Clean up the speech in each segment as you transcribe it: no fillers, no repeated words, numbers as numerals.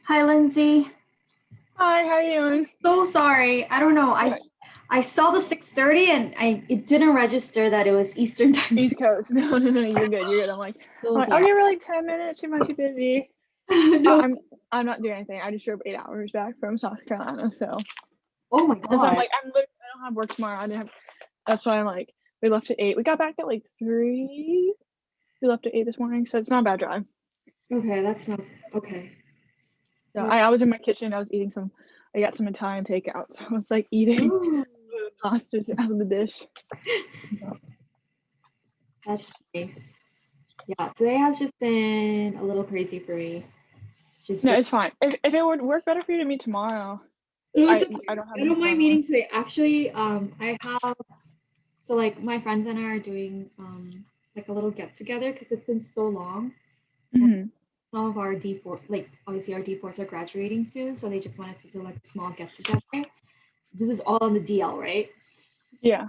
Hi, Lindsay. Hi, how you doing? So sorry. I don't know. I What? I saw the 6:30 and it didn't register that it was Eastern time. East Coast. No, you're good. You're good. I'm So like, I'll sorry. give her like 10 minutes. She might be busy. No. I'm not doing anything. I just drove 8 hours back from South Carolina, so Oh my and so I'm God. like, I don't have work tomorrow. I didn't have. That's why I'm like, we left at 8. We got back at like 3. We left at 8 this morning, so it's not a bad drive. Okay, that's not okay. So I was in my kitchen. I was eating some. I got some Italian takeout, so I was like eating Ooh, pasta out of the dish. that's nice. Yeah, today has just been a little crazy for me. It's just No, it's fine. If it would work better for you to meet tomorrow, no, it's I okay. I don't have I don't anything mind going on. meeting today. Actually, I have so like my friends and I are doing like a little get together because it's been so long. Hmm. Some of our D4, like obviously our D4s are graduating soon, so they just wanted to do like a small get together. This is all on the DL, right? Yeah.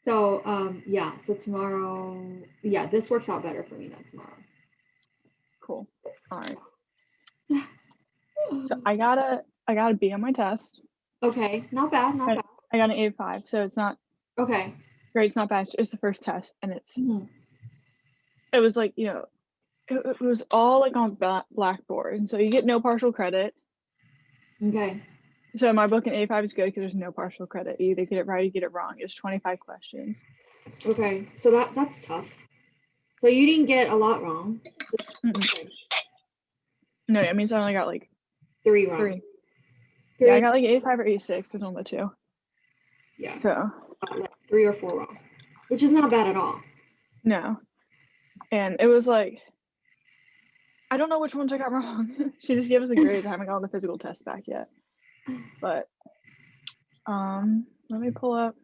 So yeah, so tomorrow, yeah, this works out better for me than tomorrow. Cool. All right. So I got a B on my test. Okay, not bad, not I, bad. I got an 8.5, so it's not Okay. great. It's not bad. It's the first test, and Mhm. it was like it was all like on Blackboard, and so you get no partial credit. Okay. So in my book, an 8.5 is good because there's no partial credit. You either get it right, or you get it wrong. It's 25 questions. Okay. So that's tough. So you didn't get a lot wrong. Mm-mm. No, it means I only got like Three wrong. 3. Yeah, I Three. got like 8.5 or 8.6. There's only 2. Yeah. So Like 3 or 4 wrong, which is not bad at all. no, and it was like I don't know which ones I got wrong. She just gave us a grade. I haven't got the physical test back yet. But let me pull up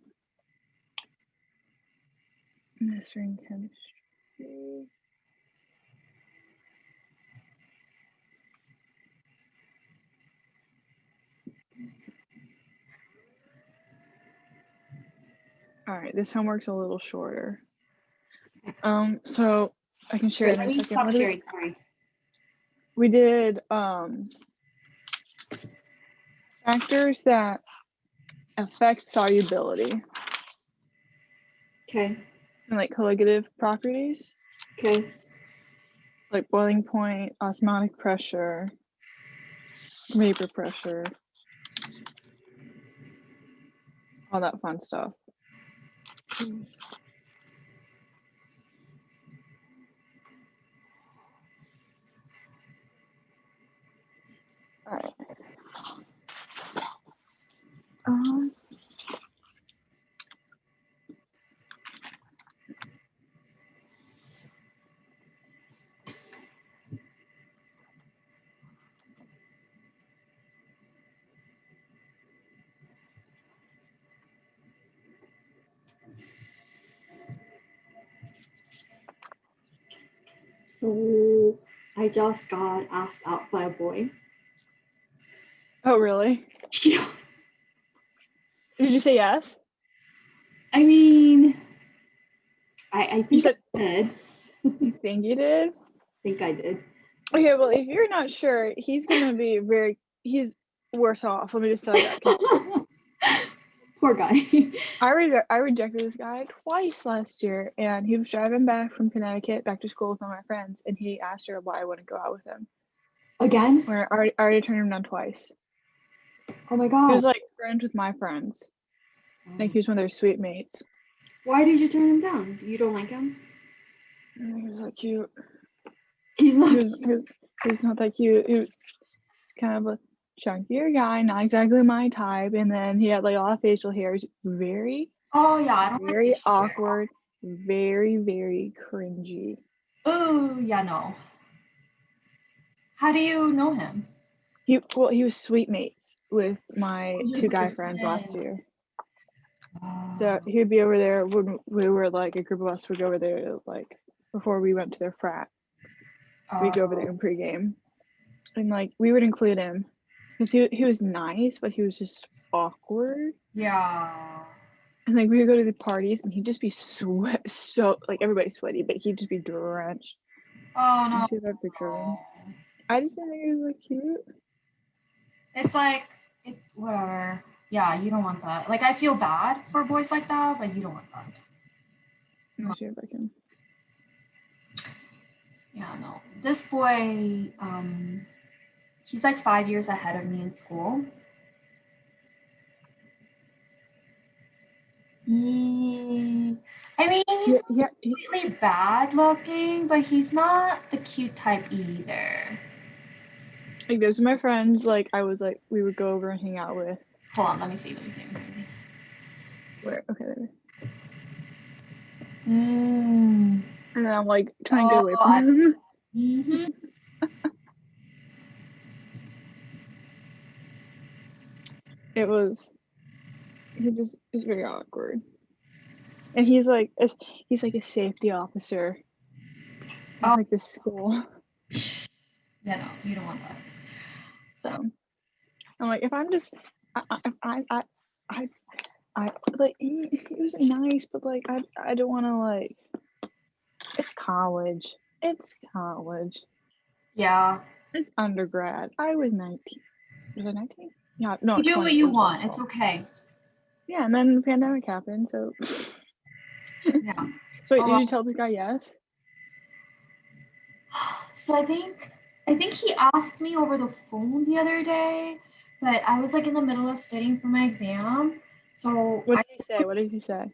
mystery and chemistry. All right, this homework's a little shorter. So I can share Wait, it in let a me second. stop What did sharing. Sorry. we did factors that affect solubility Okay. and like colligative properties, Okay. like boiling point, osmotic pressure, vapor pressure, all that fun stuff. All right. Um, So I just got asked out by a boy. oh really? Yeah. Did you say yes? I mean, I You think said I did. you think you did? Think I did. Okay, well, if you're not sure, he's worse off. Let me just tell you that because Poor guy. I rejected this guy twice last year, and he was driving back from Connecticut back to school with one of my friends, and he asked her why I wouldn't go out with him. Again? Where I already turned him down twice. Oh my He god. was like friends with my friends, like he was one of their sweet mates. Why did you turn him down? You don't like him? And he was like cute. He's He not. was he was, he was not that cute. He was kind of a chunkier guy, not exactly my type, and then he had like a lot of facial hair. He was Oh yeah, I don't like very facial hair. awkward, very cringy. Oh yeah, no. How do you know him? He was sweet mates with my Oh, your 2 guy friends last boyfriend. year. So Oh. he would be over there when we were like a group of us would go over there like before we went to their frat. We'd go over there in pregame, and like we would include him because he was nice, but he was just awkward. Yeah. And like we would go to the parties, and he'd just be so like everybody's sweaty, but he'd just be drenched. Oh Let me no. see if I have a picture of him. I just didn't think it was like cute. It's like, whatever. Yeah, you don't want that. Like, I feel bad for boys like that, but you don't want that. Let me see if I can. Yeah, no. This boy, he's like 5 years ahead of me in school. I mean, he's Yeah. not completely bad looking, but he's not the cute type either. Like those are my friends. Like I was like we would go over and hang out with. Hold on, let me see. Let me see. Let me see. Where? Okay. There. Mm. And then I'm like trying to get Oh, away from I him. see. Mm-hmm. It was. He just is very awkward. And he's like a safety officer at Oh, like this school. yeah, no, you don't want that. So I'm like, if I'm just, I, I like he was nice, but like I don't want to like. It's college. It's college. Yeah, It's undergrad. I was 19. Was I 19? Yeah, no, you do what 20. It you was want. It's 2012. okay. Yeah, and then the pandemic happened. So, Yeah. so wait, did Oh, you tell this guy yes? so I think he asked me over the phone the other day, but I was like in the middle of studying for my exam. So What did he say? What did he say?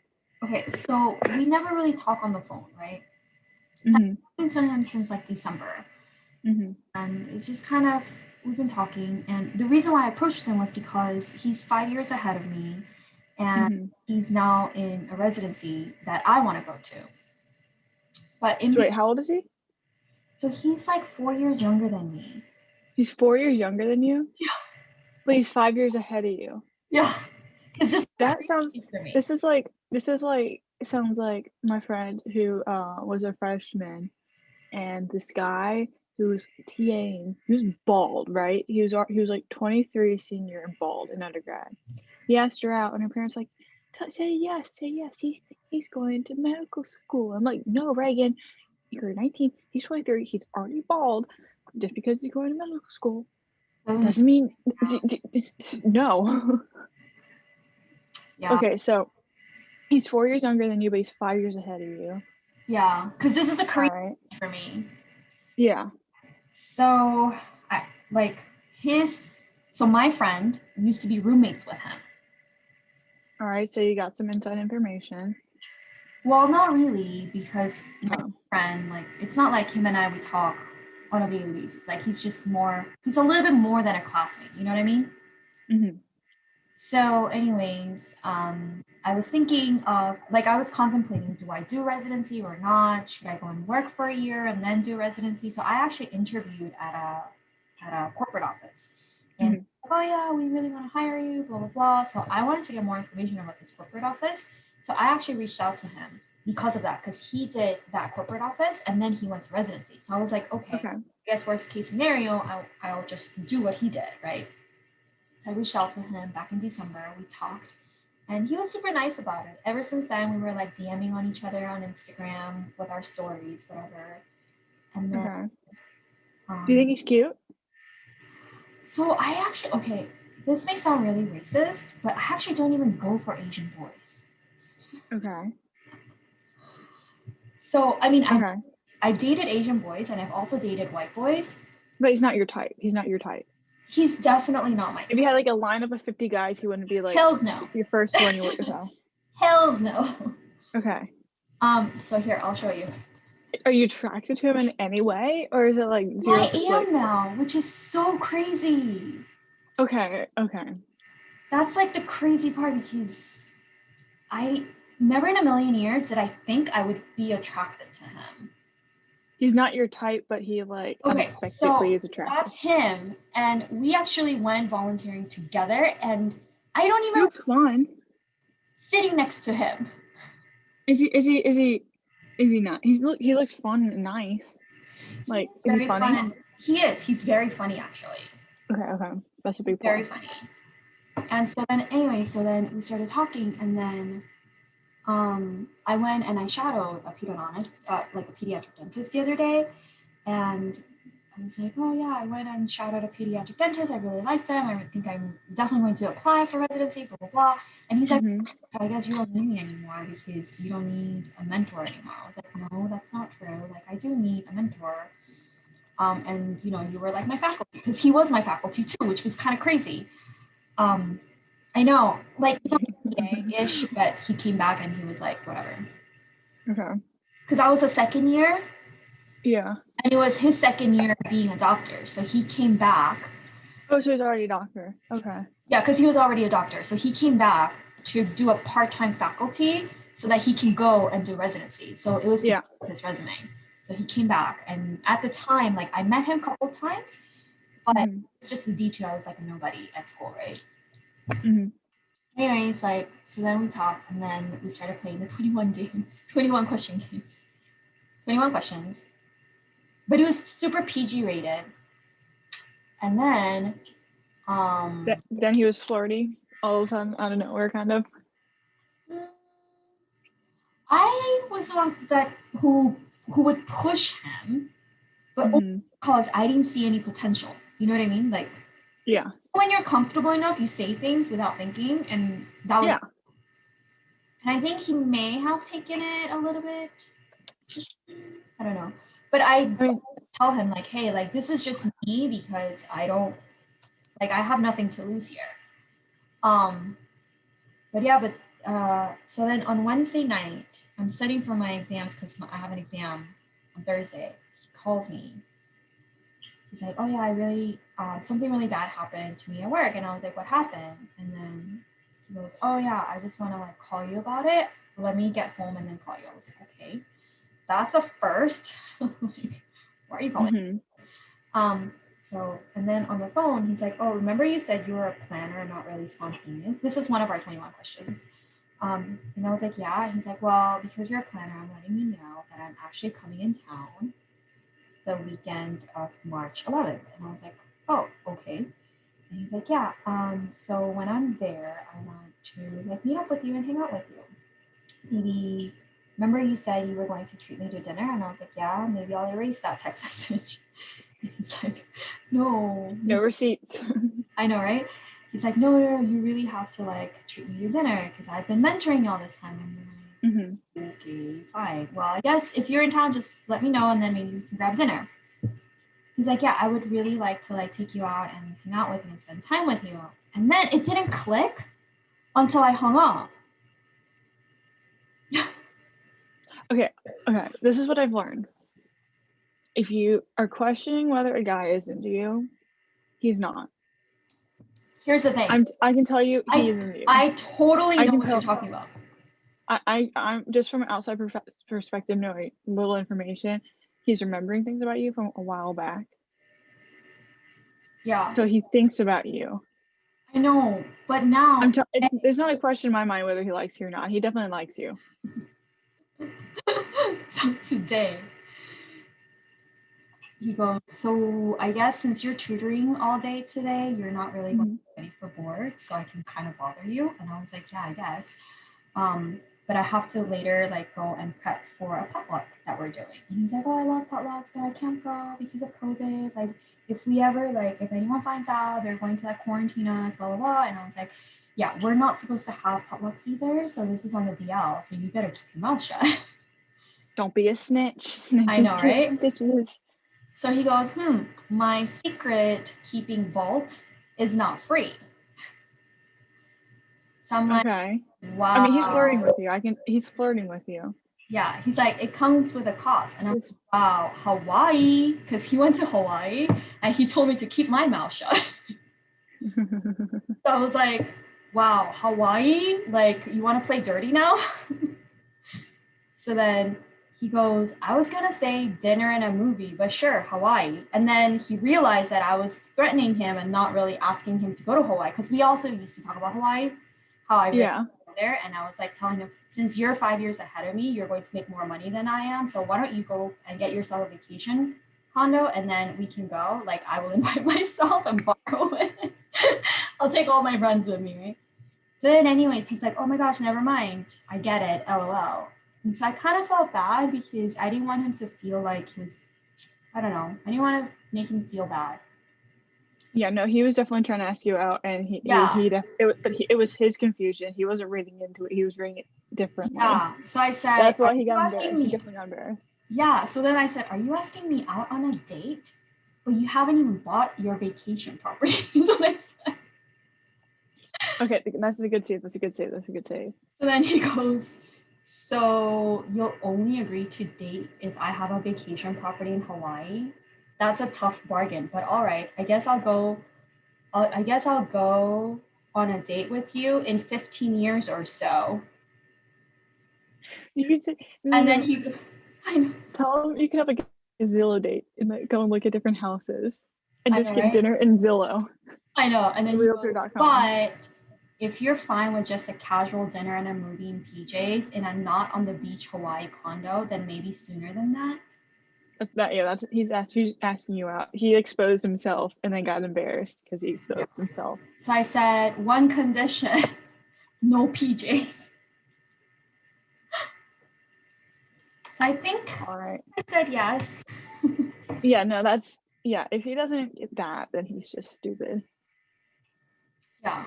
okay, so we never really talk on the phone, right? So Mhm. I've been talking to him since like December. Mhm. And it's just kind of, we've been talking. And the reason why I approached him was because he's 5 years ahead of me and Mhm. he's now in a residency that I want to go to. But So wait, how old is he? so he's like 4 years younger than me. He's 4 years younger than you, Yeah. but he's 5 years ahead of you. Yeah. Because this is That sounds. crazy for me. This is like. It sounds like my friend who was a freshman, and this guy who was TAing. He was bald, right? He was like 23, senior, and bald in undergrad. He asked her out, and her parents like, say yes, say yes. He's going to medical school. I'm like, no, Reagan, you're 19. He's 23. He's already bald. Just because he's going to medical school doesn't mean no. Yeah. Okay, so he's 4 years younger than you, but he's 5 years ahead of you. Yeah. Because this is a All career right. for me. Yeah. So, I like so my friend used to be roommates with him. All right. So you got some inside information. Well, not really, because my No. friend, like, it's not like him and I, we talk on a daily basis. Like, he's a little bit more than a classmate. You know what I mean? Mhm. So, anyways, I was thinking of, like, I was contemplating, do I do residency or not? Should I go and work for a year and then do residency? So, I actually interviewed at a corporate office, and Mhm. oh yeah, we really want to hire you, blah blah blah. So, I wanted to get more information about this corporate office. So, I actually reached out to him because of that, because he did that corporate office and then he went to residency. So, I was like, okay, Okay. I guess worst case scenario, I'll just do what he did, right? I reached out to him back in December. We talked, and he was super nice about it. Ever since then, we were like DMing on each other on Instagram with our stories, whatever. And then, Okay. Do you think um, he's cute? so I actually, okay, this may sound really racist, but I actually don't even go for Asian boys. Okay. So, I mean, Okay. I dated Asian boys and I've also dated white boys. But he's not your type. He's not your type. He's definitely not my If you type. had like a lineup of 50 guys, he wouldn't be like Hells no. your first one you would okay. Hells no. Okay. So here, I'll show you. Are you attracted to him in any way? Or is it like I zero like am now, which is so crazy. okay, okay. That's like the crazy part because I never in a million years did I think I would be attracted to him. He's not your type, but he like Okay, unexpectedly so is attractive. that's him. And we actually went volunteering together, and I don't He even looks fun. sitting next to him. Is he not? He looks fun and nice. Like, He's is he very fun funny? and he is. He's very funny actually. Okay, okay. That's a He's big very plus. funny. And so then anyway, so then we started talking and then I went and I shadowed a pedodontist, like a pediatric dentist the other day, and I was like, oh yeah, I went and shouted out a pediatric dentist. I really liked him. I think I'm definitely going to apply for residency, blah, blah, blah. And he's like, Mm-hmm. so I guess you don't need me anymore because you don't need a mentor anymore. I was like, no, that's not true. Like, I do need a mentor. And you know, you were like my faculty because he was my faculty too, which was kind of crazy. Um, I know, like, you know, ish, but he came back and he was like, whatever. Okay. Because I was a second year Yeah. and it was his second year being a doctor. So he came back. Oh, so he's already a doctor. Okay. Yeah, because he was already a doctor. So he came back to do a part-time faculty so that he can go and do residency. So it was to Yeah. his resume. So he came back. And at the time, like I met him a couple of times, but it's just the detail. I was like a nobody at school, right? Mm-hmm. Anyways, like, so then we talked and then we started playing the 21 games, 21 question games, 21 questions. But it was super PG rated. And then, Then he was flirty all of a sudden out of nowhere, kind of. I was the one that who would push him, but only because I didn't see any potential. You know what I mean? Like, Yeah. when you're comfortable enough, you say things without thinking, and that was. Yeah. And I think he may have taken it a little bit. I don't know, but I mean, tell him like, hey, like this is just me because I don't like I have nothing to lose here. But yeah, but so then on Wednesday night, I'm studying for my exams because I have an exam on Thursday. He calls me. He's like, oh yeah, I really something really bad happened to me at work, and I was like, what happened? And then he goes, oh yeah, I just want to like call you about it. Let me get home and then call you. I was like, okay, that's a first. Like, why are you calling? So, and then on the phone, he's like, oh, remember you said you were a planner, not really spontaneous? This is one of our 21 questions. And I was like, yeah. And he's like, well, because you're a planner, I'm letting you know that I'm actually coming in town the weekend of March 11th. And I was like, oh, okay. And he's like, yeah. So when I'm there, I want to like meet up with you and hang out with you. Maybe, remember you said you were going to treat me to dinner? And I was like, yeah, maybe I'll erase that text message. He's like, no. No receipts. I know, right? He's like, no, you really have to like treat me to dinner because I've been mentoring you all this time. And I'm like, okay, fine. Well, I guess if you're in town, just let me know and then maybe we can grab dinner. He's like, yeah, I would really like to like take you out and hang out with me and spend time with you. And then it didn't click until I hung up. Okay. This is what I've learned. If you are questioning whether a guy is into you, he's not. Here's the thing. I can tell you he is into you. I totally know what you're talking about. I'm just from an outside perspective, knowing little information. He's remembering things about you from a while back. Yeah. So he thinks about you. I know, but now there's not a question in my mind whether he likes you or not. He definitely likes you. So today, he goes, so I guess since you're tutoring all day today, you're not really going to be ready for board, so I can kind of bother you. And I was like, yeah, I guess. But I have to later like go and prep for a potluck that we're doing. And he's like, oh, I love potlucks, but I can't go because of COVID. Like, if we ever, like, if anyone finds out, they're going to like quarantine us, blah, blah, blah. And I was like, yeah, we're not supposed to have potlucks either. So this is on the DL. So you better keep your mouth shut. Don't be a snitch. Snitches I know, right? Stitches. So he goes, my secret keeping vault is not free. So I'm like, wow. I mean, he's flirting with you. He's flirting with you. Yeah, he's like, it comes with a cost. And I'm like, wow, Hawaii, because he went to Hawaii and he told me to keep my mouth shut. So I was like, wow, Hawaii? Like, you want to play dirty now? So then he goes, I was going to say dinner and a movie, but sure, Hawaii. And then he realized that I was threatening him and not really asking him to go to Hawaii, because we also used to talk about Hawaii, how I really go there. And I was like telling him, since you're 5 years ahead of me, you're going to make more money than I am. So why don't you go and get yourself a vacation condo and then we can go. Like, I will invite myself and borrow it. I'll take all my friends with me, right? So then anyways, he's like, oh my gosh, never mind. I get it, LOL. And so I kind of felt bad because I didn't want him to feel like he was I don't know. I didn't want to make him feel bad. Yeah, no, he was definitely trying to ask you out, and Yeah, it was his confusion. He wasn't reading into it. He was reading it differently. yeah. So I said, That's "Are why he you got asking embarrassed. He me?" definitely got embarrassed. Yeah. So then I said, "Are you asking me out on a date? But you haven't even bought your vacation property." So I said. Okay, that's a good save. That's a good save. That's a good save. So then he goes, "So you'll only agree to date if I have a vacation property in Hawaii? That's a tough bargain, but all right. I guess I'll go on a date with you in 15 years or so." You could say, And then no, he, I know, tell him you could have like a Zillow date and like go and look at different houses and I just know, get right? dinner in Zillow, I know. And then he goes, realtor.com. "But if you're fine with just a casual dinner and a movie in PJs and I'm not on the beach Hawaii condo, then maybe sooner than that." That's he's asking you out. He exposed himself and then got embarrassed because he Yeah. exposed himself. So I said, "One condition, no PJs." So I think All right. I said yes. Yeah, no, yeah, if he doesn't get that, then he's just stupid. Yeah,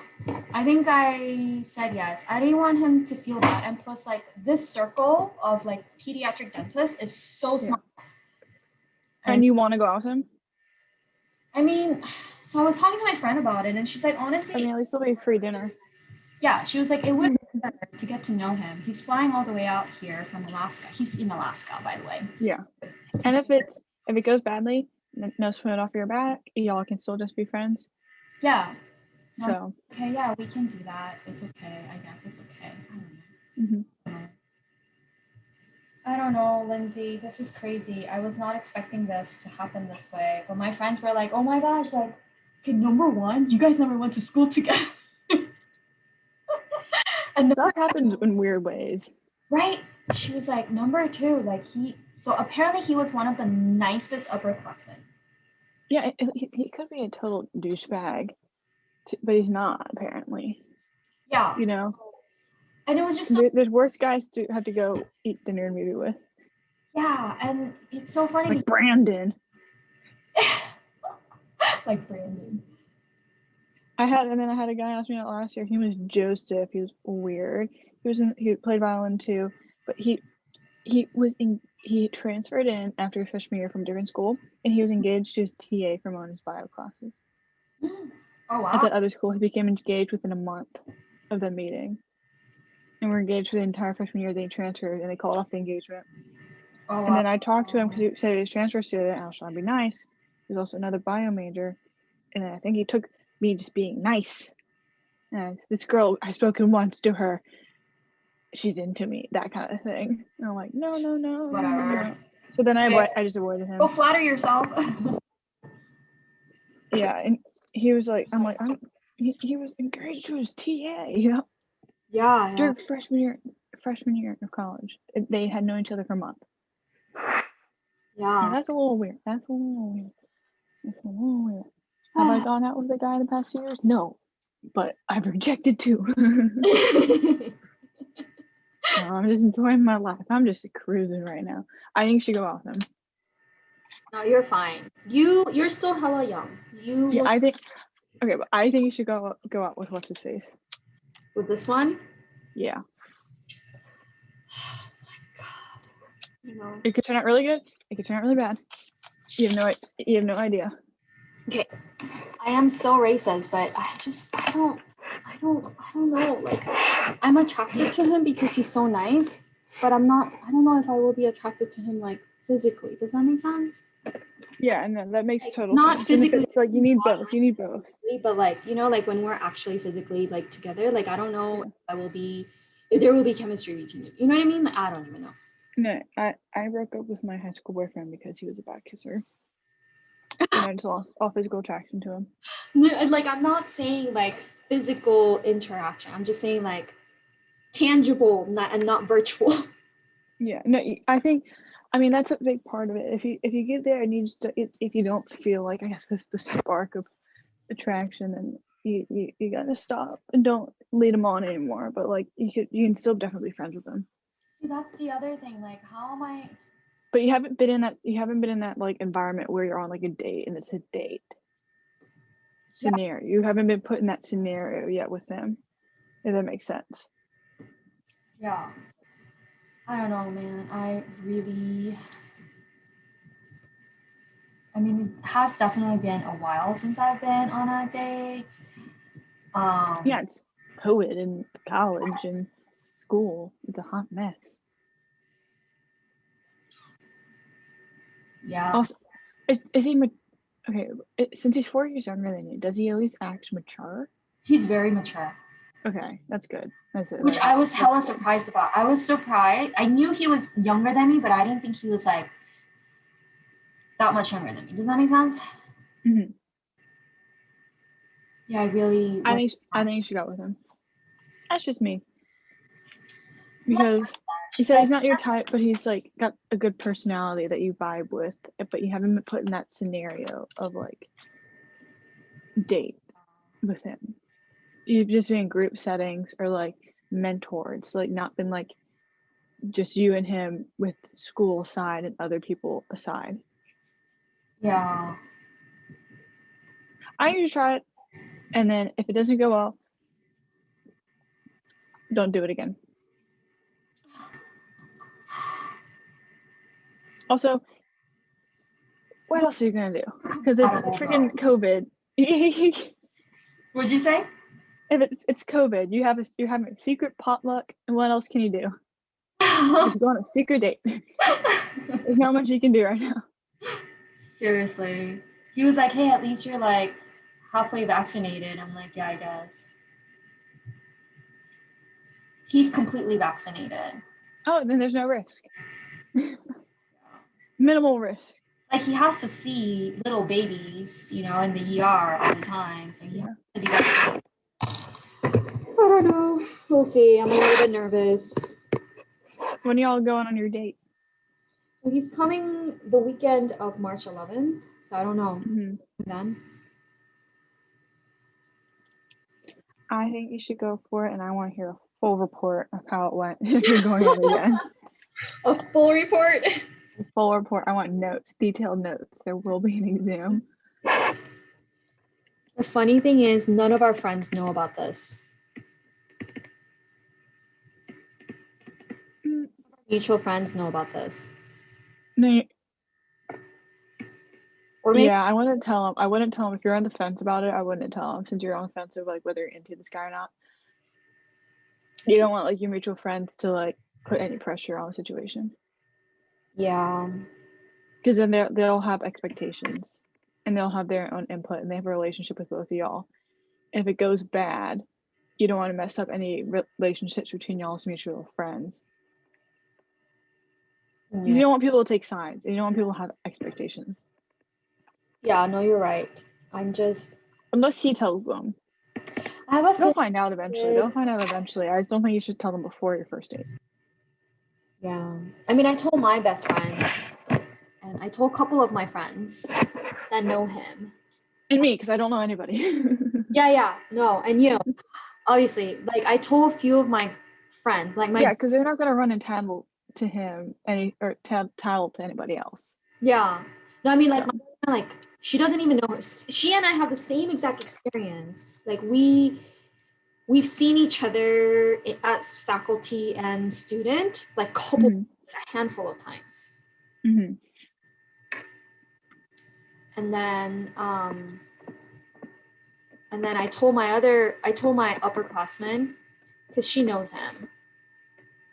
I think I said yes. I didn't want him to feel bad. And plus, like, this circle of like pediatric dentists is so Yeah. small. And And you want to go out with him? I mean, so I was talking to my friend about it, and she's like, I honestly, mean, at least it'll be free dinner. yeah, she was like, it would be better to get to know him. He's flying all the way out here from Alaska. He's in Alaska, by the way. Yeah. And if it goes badly, no sweat off your back. Y'all can still just be friends. Yeah. So I'm So. okay, yeah, we can do that. It's okay. I guess it's okay. Mm-hmm. I don't know, Lindsay. This is crazy. I was not expecting this to happen this way. But my friends were like, oh my gosh, like, okay, number one, you guys never went to school together. And Stuff happens in weird ways. right? She was like, number two, like, so apparently he was one of the nicest upperclassmen. Yeah, he could be a total douchebag, but he's not, apparently. Yeah. You know? And it was just so, There's worse guys to have to go eat dinner and movie with. yeah. And it's so funny. Like Brandon. Like Brandon. I had a guy ask me out last year. He was Joseph. He was weird. He played violin too, but he transferred in after his freshman year from a different school, and he was engaged to his TA from one of his bio classes. Oh, At wow. that other school, he became engaged within a month of the meeting, and were engaged for the entire freshman year. They transferred, and they called off the engagement. Oh, And wow. then I talked to him because he said he was transfer student. I was trying to be nice. He was also another bio major, and I think he took me just being nice. And this girl, I've spoken once to her. She's into me, that kind of thing. And I'm like, no. Whatever. So then Okay. I just avoided Go him. flatter yourself. Yeah, and he was like, he was engaged to his TA, you know, Yeah, yeah. during freshman year of college. They had known each other for a month. Yeah. And that's a little weird. That's a little weird. Have I gone out with a guy in the past 2 years? No, but I've rejected too. No, I'm just enjoying my life. I'm just cruising right now. I think you should go out with him. No, you're fine. You're still hella young. You Yeah, look I think. Okay, but I think you should go out with what's his face. with this one. Yeah, You know. it could turn out really good. It could turn out really bad. You have no idea. Okay. I am so racist, but I don't know. Like, I'm attracted to him because he's so nice, but I don't know if I will be attracted to him like physically. Does that make sense? Yeah, and that makes Like, total not sense. And physically, it's like you need both. You need both. but like, like when we're actually physically like together, like I don't know Yeah. if there will be chemistry between you. You know what I mean? Like, I don't even know. No, I broke up with my high school boyfriend because he was a bad kisser, and I just lost all physical attraction to him. Like, I'm not saying like physical interaction. I'm just saying like tangible, not virtual. Yeah, no, I mean that's a big part of it. If you get there and if you don't feel like I guess this the spark of attraction, then you gotta stop and don't lead them on anymore. But like you can still definitely be friends with them. See, that's the other thing. Like, how am I? But you haven't been in that like environment where you're on like a date and it's a date Yeah. scenario. You haven't been put in that scenario yet with him, if that makes sense. Yeah. I don't know, man. I mean, it has definitely been a while since I've been on a date. Yeah, it's COVID and college and school. It's a hot mess. Yeah. Also, is he okay? Since he's 4 years younger than you, does he at least act mature? He's very mature. Okay, that's good. That's it. Which I was hella good. surprised about. I was surprised. I knew he was younger than me, but I didn't think he was like that much younger than me. Does that make sense? Mm-hmm. Yeah, I really. I think you should go with him. That's just me. It's not Because you much. said Like, he's not your type, but he's like got a good personality that you vibe with, but you haven't been put in that scenario of like date with him. You've just been in group settings or like mentored. It's like not been like just you and him with school aside and other people aside. yeah. I usually try it, and then if it doesn't go well, don't do it again. Also, what else are you gonna do? Because it's freaking COVID. What'd you say? If it's COVID, you're having a secret potluck, and what else can you do? Just go on a secret date. There's not much you can do right now. Seriously. He was like, hey, at least you're like halfway vaccinated. I'm like, yeah, I guess. He's completely vaccinated. Oh, then there's no risk. Minimal risk. Like he has to see little babies, in the ER all the time. So he has to be vaccinated. I don't know. We'll see. I'm a little bit nervous. When y'all going on your date? So he's coming the weekend of March 11th. So I don't know. Mm-hmm. Then. I think you should go for it, and I want to hear a full report of how it went if you're going out again. A full report? A full report. I want notes, detailed notes. There will be an exam. The funny thing is, none of our friends know about this. Mutual friends know about this. No. Or maybe, yeah, I wouldn't tell him. I wouldn't tell him if you're on the fence about it. I wouldn't tell him since you're on the fence of like whether you're into this guy or not. You don't want like your mutual friends to like put any pressure on the situation. Yeah. Because then they'll have expectations, and they'll have their own input, and they have a relationship with both of y'all. And if it goes bad, you don't want to mess up any relationships between y'all's mutual friends. Because you don't want people to take sides, and you don't want people to have expectations. Yeah, no, you're right. I'm just. Unless he tells them. They'll find out eventually. I just don't think you should tell them before your first date. Yeah. I mean, I told my best friend, and I told a couple of my friends that know him. And me, because I don't know anybody. Yeah. No, and obviously, like I told a few of my friends, like my. Yeah, because they're not going to run and tattle to him or tattle to anybody else. Yeah. No, I mean, like, she doesn't even know her. She and I have the same exact experience. Like, we've seen each other as faculty and student, like, a handful of times. Mm-hmm. And then I told my upperclassman, because she knows him.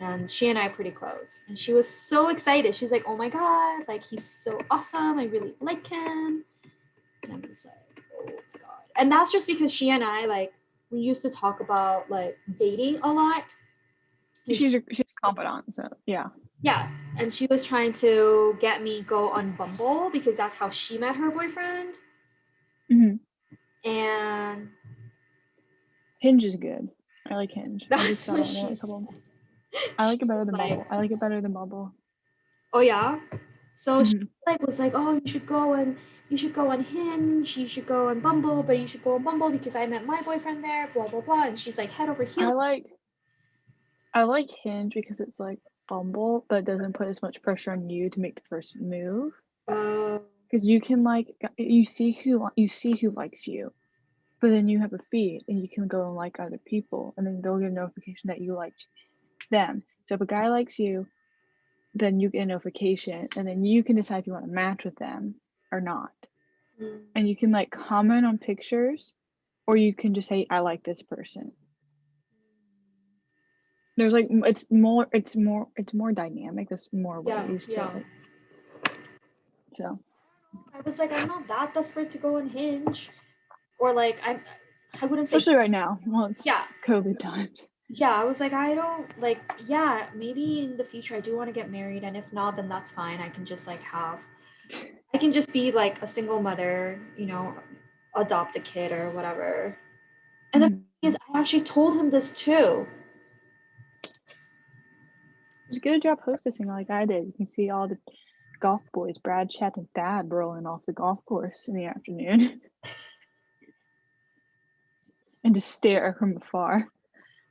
And she and I are pretty close. And she was so excited. She's like, oh my God, like he's so awesome. I really like him. And I'm just like, oh my God. And that's just because she and I, like, we used to talk about like dating a lot. She's a confidant, so yeah. Yeah. And she was trying to get me go on Bumble because that's how she met her boyfriend. Mm-hmm. And Hinge is good. I like Hinge. That's what she said. I like it better than Bumble. I like it better than Bumble. Oh yeah. So she was like, oh, you should go on Hinge, you should go on Bumble, but you should go on Bumble because I met my boyfriend there, blah blah blah. And she's like head over heels. I like Hinge because it's like fumble, but it doesn't put as much pressure on you to make the first move. Uh, Because you can like you see who likes you, but then you have a feed and you can go and like other people, and then they'll get a notification that you liked them. So if a guy likes you, then you get a notification, and then you can decide if you want to match with them or not. And you can like comment on pictures, or you can just say I like this person. There's like it's more dynamic. There's more ways to like. So I was like, I'm not that desperate to go on Hinge, or like I wouldn't say. especially right now. Well, it's Yeah. COVID times. Yeah, I was like, I don't like. Yeah, maybe in the future I do want to get married, and if not, then that's fine. I can just like have. I can just be like a single mother, you know, adopt a kid or whatever. And the thing is, I actually told him this too. Just get a job hostessing like I did. You can see all the golf boys, Brad, Chet, and Thad, rolling off the golf course in the afternoon, and just stare from afar.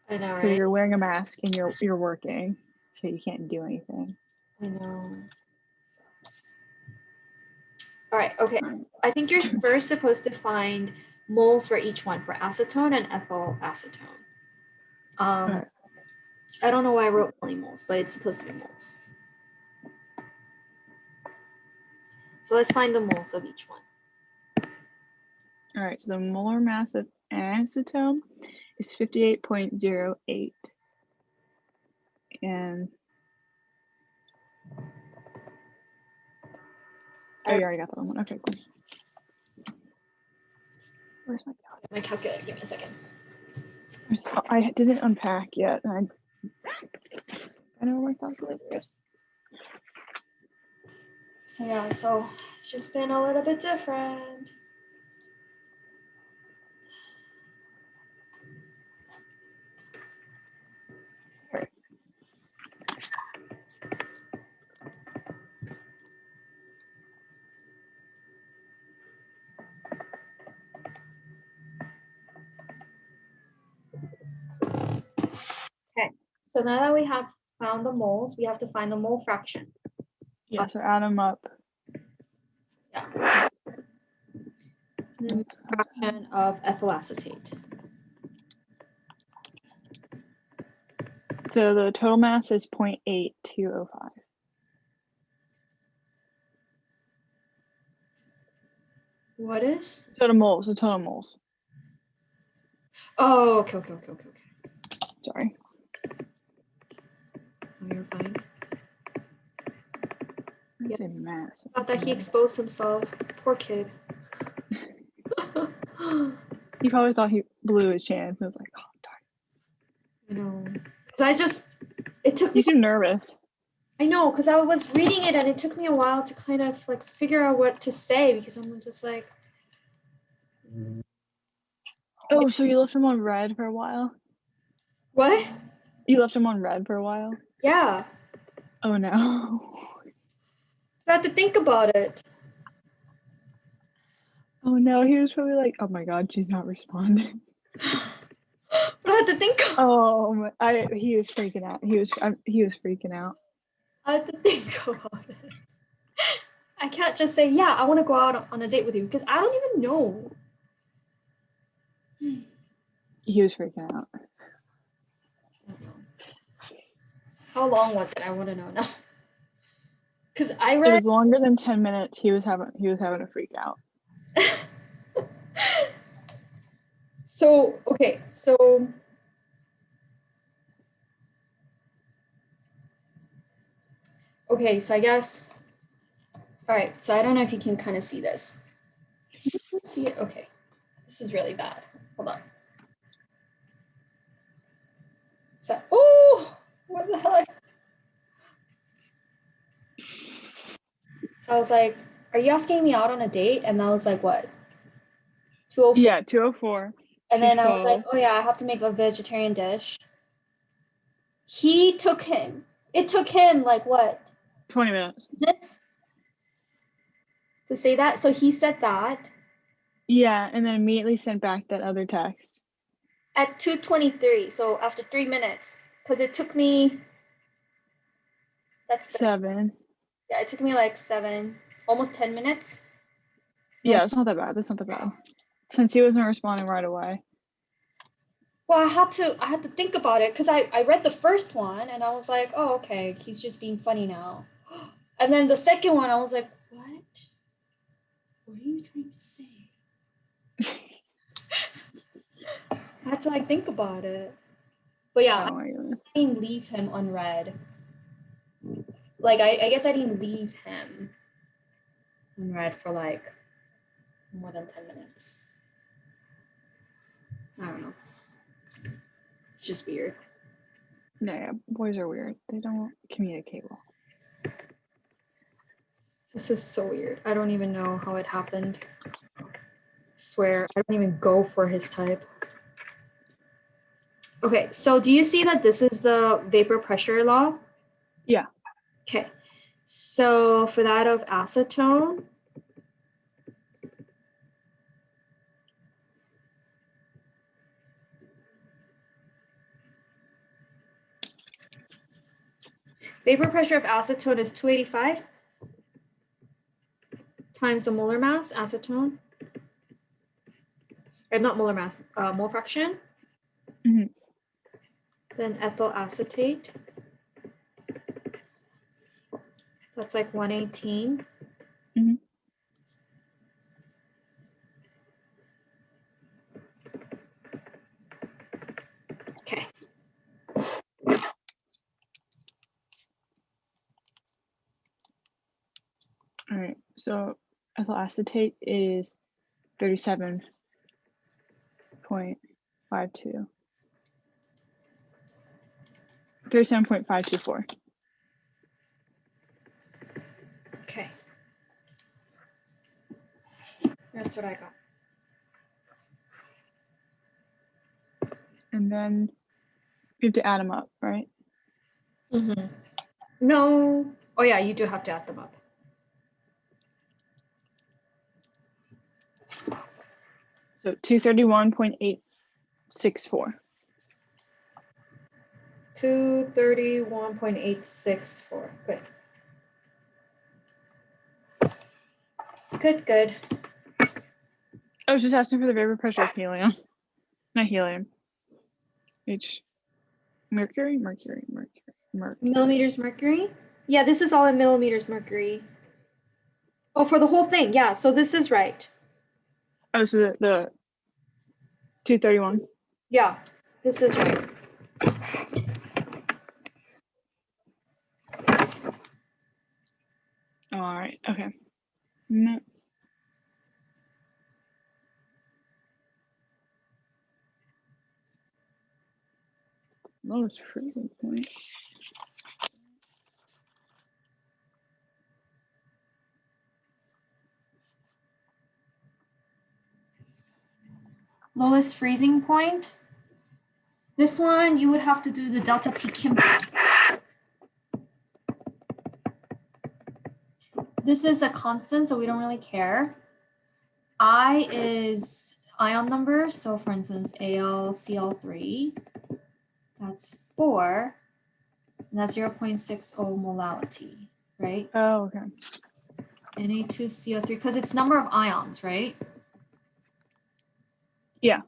I know, So right? you're wearing a mask and you're working, so you can't do anything. I know. Sucks. All right. Okay. I think you're first supposed to find moles for each one, for acetone and ethyl acetone. Right. I don't know why I wrote millimoles, but it's supposed to be moles. So let's find the moles of each one. All right. So the molar mass of acetone is 58.08, and oh, you already got that one. Okay, cool. Where's my calculator? My calculator. Give me a second. I didn't unpack yet. I know where my calculator is. So yeah, so it's just been a little bit different. Okay, so now that we have found the moles, we have to find the mole fraction. Yeah, so add them up. Yeah. The fraction of ethyl acetate. So the total mass is 0.8205. What is? Total moles, the total moles. Oh, okay. Sorry. Oh, you're fine. It's a mass. Thought that he exposed himself. Poor kid. He probably thought he blew his chance and was like, oh, darn. I know. Because it took me. You seem nervous. I know, because I was reading it and it took me a while to kind of like figure out what to say because I'm just like. Oh, so you left him on red for a while? What? You left him on red for a while? Yeah. Oh no. I had to think about it. Oh no, he was probably like, oh my god, she's not responding. But I had to think. Oh, he was freaking out. He was freaking out. I had to think about it. I can't just say, yeah, I want to go out on a date with you because I don't even know. He was freaking out. How long was it? I want to know now. Because I read. It was longer than 10 minutes. He was having a freak out. So okay, so I guess. All right, so I don't know if you can kind of see this. See it? Okay, this is really bad. Hold on. So, oh, what the heck? So I was like, "Are you asking me out on a date?" And I was like, "What?" 2:04. Yeah, 2:04. And then I was like, "Oh yeah, I have to make a vegetarian dish." It took him like what? 20 minutes. To say that. So he said that. Yeah, and then immediately sent back that other text. At 2:23, so after 3 minutes. Because it took me That's 7. Yeah, it took me like 7, almost 10 minutes. Yeah, it's not that bad. That's not that bad. Since he wasn't responding right away. Well, I had to think about it because I read the first one and I was like, oh, okay, he's just being funny now. And then the second one, I was like, what? What are you trying to say? I had to like think about it. But yeah, Oh my goodness. I didn't leave him unread. Like I guess I didn't leave him unread for like more than 10 minutes. I don't know. It's just weird. Yeah, boys are weird. They don't communicate well. This is so weird. I don't even know how it happened. I swear, I don't even go for his type. Okay, so do you see that this is the vapor pressure law? Yeah. Okay, so for that of acetone, vapor pressure of acetone is 285 times the molar mass, acetone. Or not molar mass, mole fraction. Mm-hmm. Then ethyl acetate. That's like 118. Mm-hmm. Okay. All right. So ethyl acetate is 37.52. 37.524. Okay. That's what I got. And then you have to add them up, right? Mm-hmm. No. Oh yeah, you do have to add them up. So 231.864. 231.864. Good. Good, good. I was just asking for the vapor pressure of helium. Not helium. Mercury. Millimeters mercury? Yeah, this is all in millimeters mercury. Oh, for the whole thing. Yeah, so this is right. Oh, so the 231. Yeah, this is right. Oh, all right. Okay. No. Lowest freezing point. Lowest freezing point. This one, you would have to do the delta T Kimball. This is a constant, so we don't really care. I is ion number. So for instance, AlCl3, that's 4, and that's 0.60 molality, right? Oh, okay. Na2CO3, because it's number of ions, right? Yeah.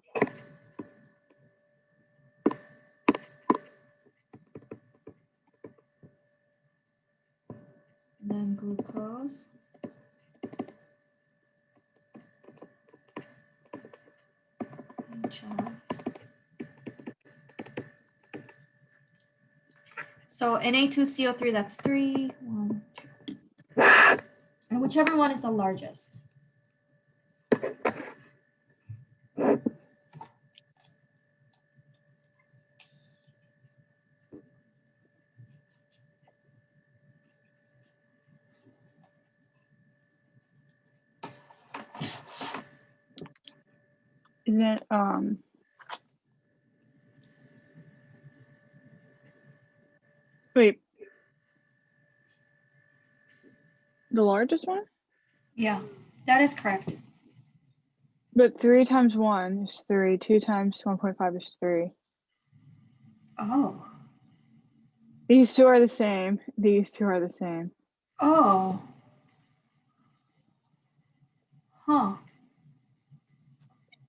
And then glucose. HF. So Na2CO3, that's 3, 1, 2. And whichever one is the largest. Isn't it wait, the largest one? Yeah, that is correct. But 3 times 1 is 3. 2 times 1.5 is 3. Oh. These two are the same. These two are the same. Oh. Huh.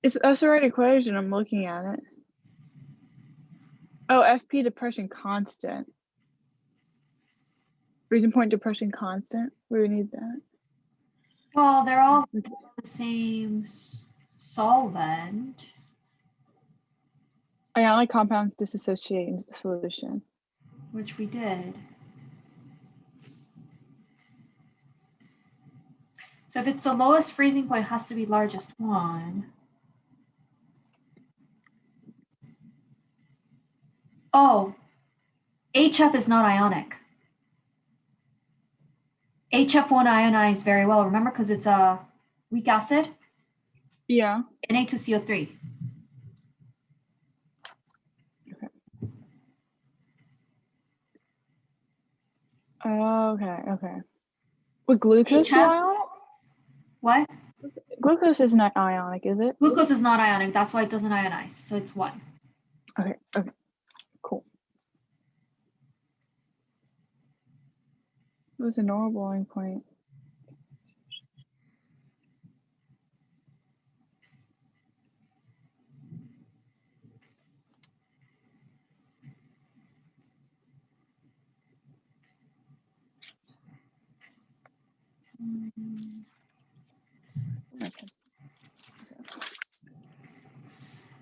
That's the right equation. I'm looking at it. Oh, FP depression constant. Freezing point depression constant. We would need that. Well, they're all the same solvent. Ionic compounds dissociate in solution. Which we did. So if it's the lowest freezing point, it has to be largest one. Oh, HF is not ionic. HF won't ionize very well, remember, because it's a weak acid? Yeah. Na2CO3. Okay. Would glucose be HF? ionic? What? Glucose is not ionic, is it? Glucose is not ionic, that's why it doesn't ionize, so it's 1. Okay, cool. It was a normal boiling point.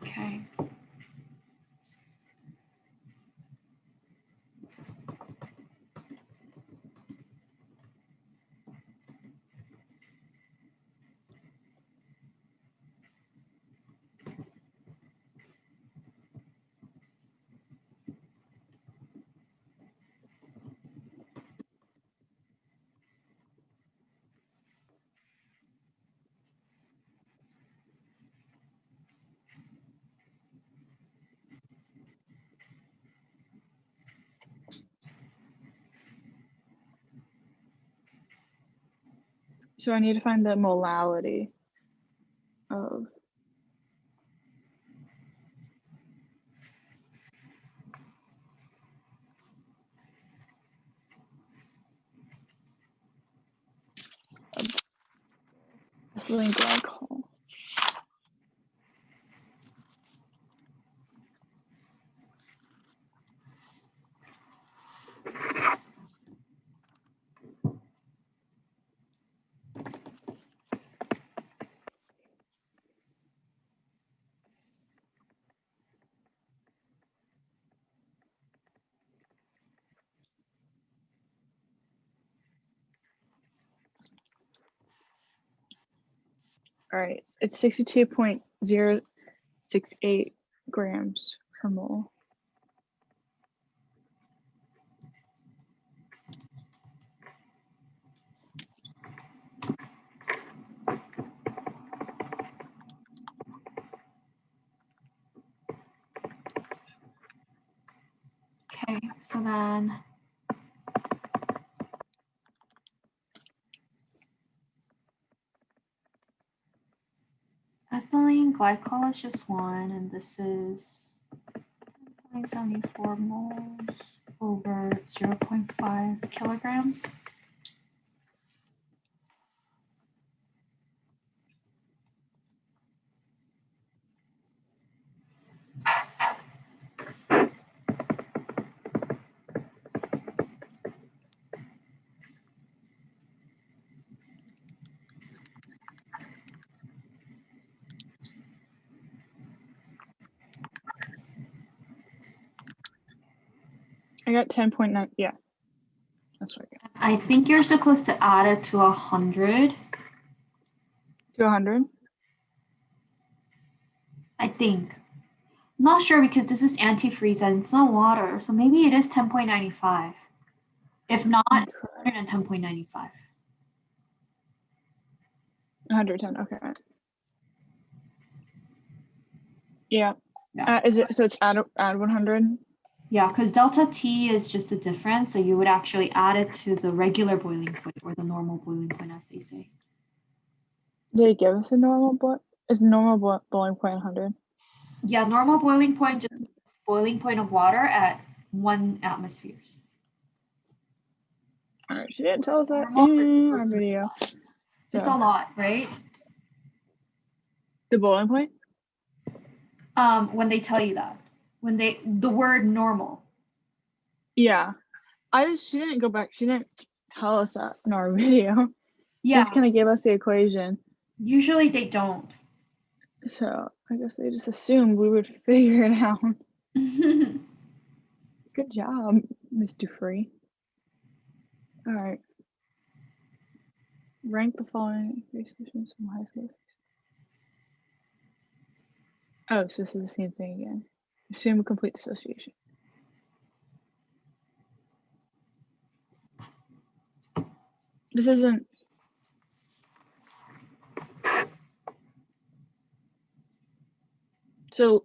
Okay. So I need to find the molality of ethylene glycol. All right, it's 62.068 grams per mole. Okay, so then ethylene glycol is just 1, and this is 10.74 moles over 0.5 kilograms. I got 10.9. Yeah, that's what I got. I think you're supposed to add it to 100. To 100? I think. I'm not sure because this is antifreeze and it's not water, so maybe it is 10.95. If not, 110.95. 110. Okay. Yeah. Is it so? It's add 100. Yeah, because delta T is just a difference, so you would actually add it to the regular boiling point or the normal boiling point, as they say. Did it give us a normal is normal boiling point 100? Yeah, normal boiling point just boiling point of water at 1 atmospheres. All right, she didn't tell us that Normal is in supposed our to be video. a lot. It's a lot, right? The boiling point? When they tell you that. When the word normal. Yeah. She didn't go back. She didn't tell us that in our video. Yeah. She just kind of gave us the equation. Usually they don't. So I guess they just assumed we would figure it out. Good job, Miss Dufree. All right. Rank the following solutions from high school. Oh, so this is the same thing again. Assume a complete dissociation. This isn't. So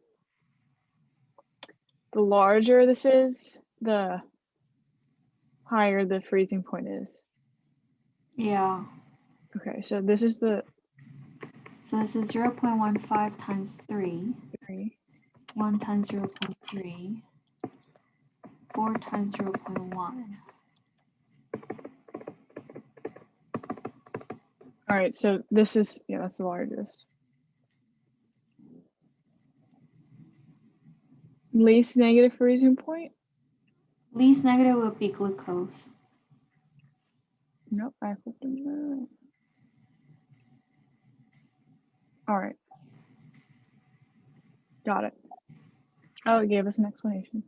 the larger this is, the higher the freezing point is. Yeah. Okay, so this is the. So this is 0.15 times 3. 1 times 0.3. 4 times 0.1. All right, so this is, yeah, that's the largest. Least negative freezing point? Least negative would be glucose. Nope, I flipped them there. All right. Got it. Oh, it gave us an explanation.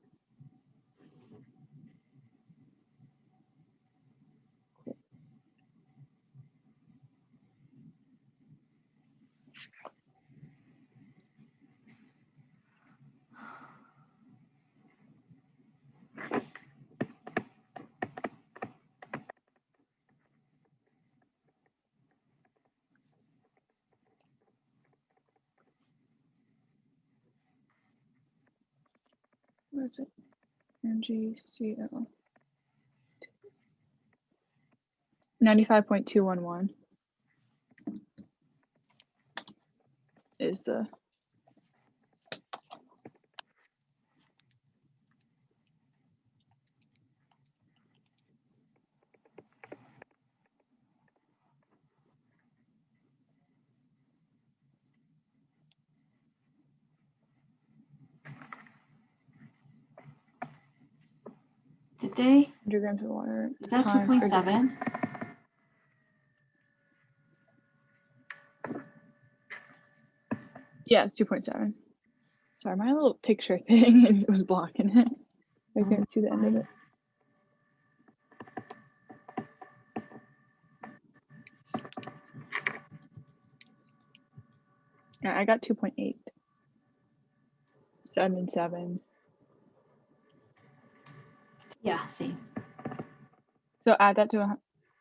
What is it? MgCl. 95.211 is the. Did they? 100 grams of water. Is that 2.7? Yeah, it's 2.7. Sorry, my little picture thing was blocking it. I couldn't see the end of it. Yeah, I got 2.8. 7 and 7. Yeah, same. So add that to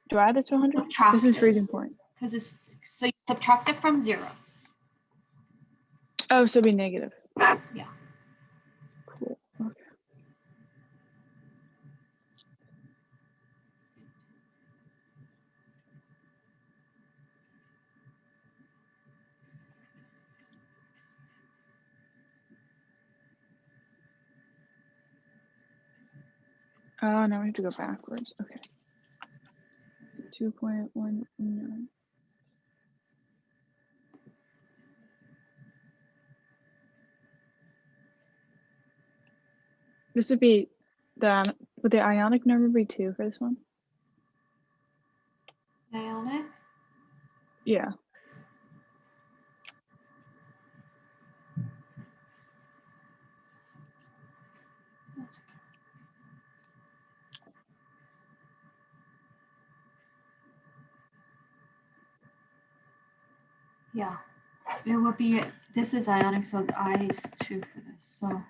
do I add this to 100? This is freezing point. Because it's, so you subtract it from 0. Oh, so it'd be negative. Yeah. Cool. Okay. Oh, now we have to go backwards. Okay. So 2.19. This would be would the ionic number be 2 for this one? Ionic? Yeah. Yeah. It would be, this is ionic, so I is 2 for this. So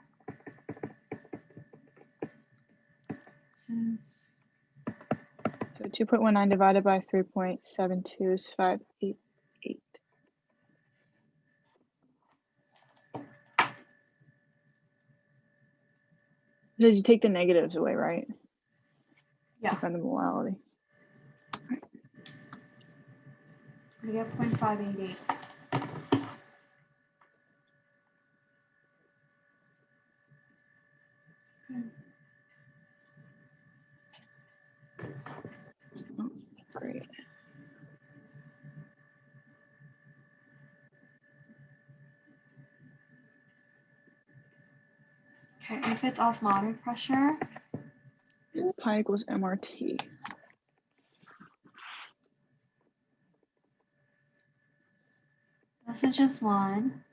So 2.19 divided by 3.72 is 588. Did you take the negatives away, right? Yeah. To find the molality. We get 0.588. Okay, if it's osmotic pressure, pi equals MRT. this is just one.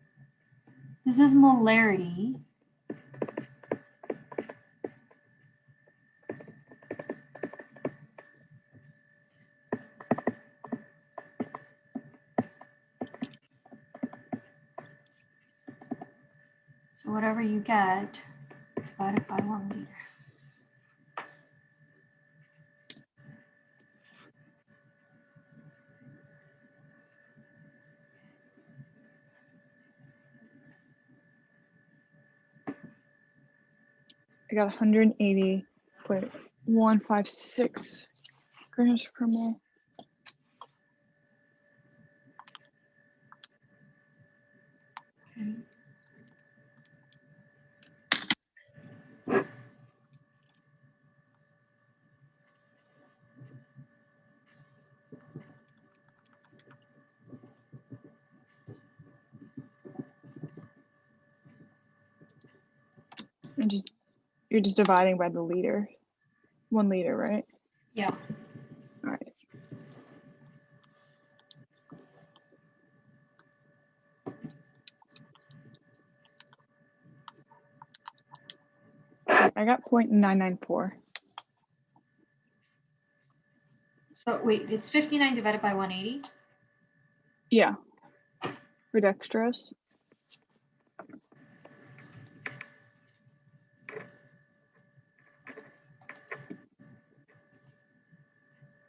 This is molarity. So whatever you get, divided by 1 liter. I got 180.156 grams per mole. Okay. And you're just dividing by the liter. 1 liter, right? Yeah. All right. I got 0.994. So wait, it's 59 divided by 180? Yeah. For dextrose.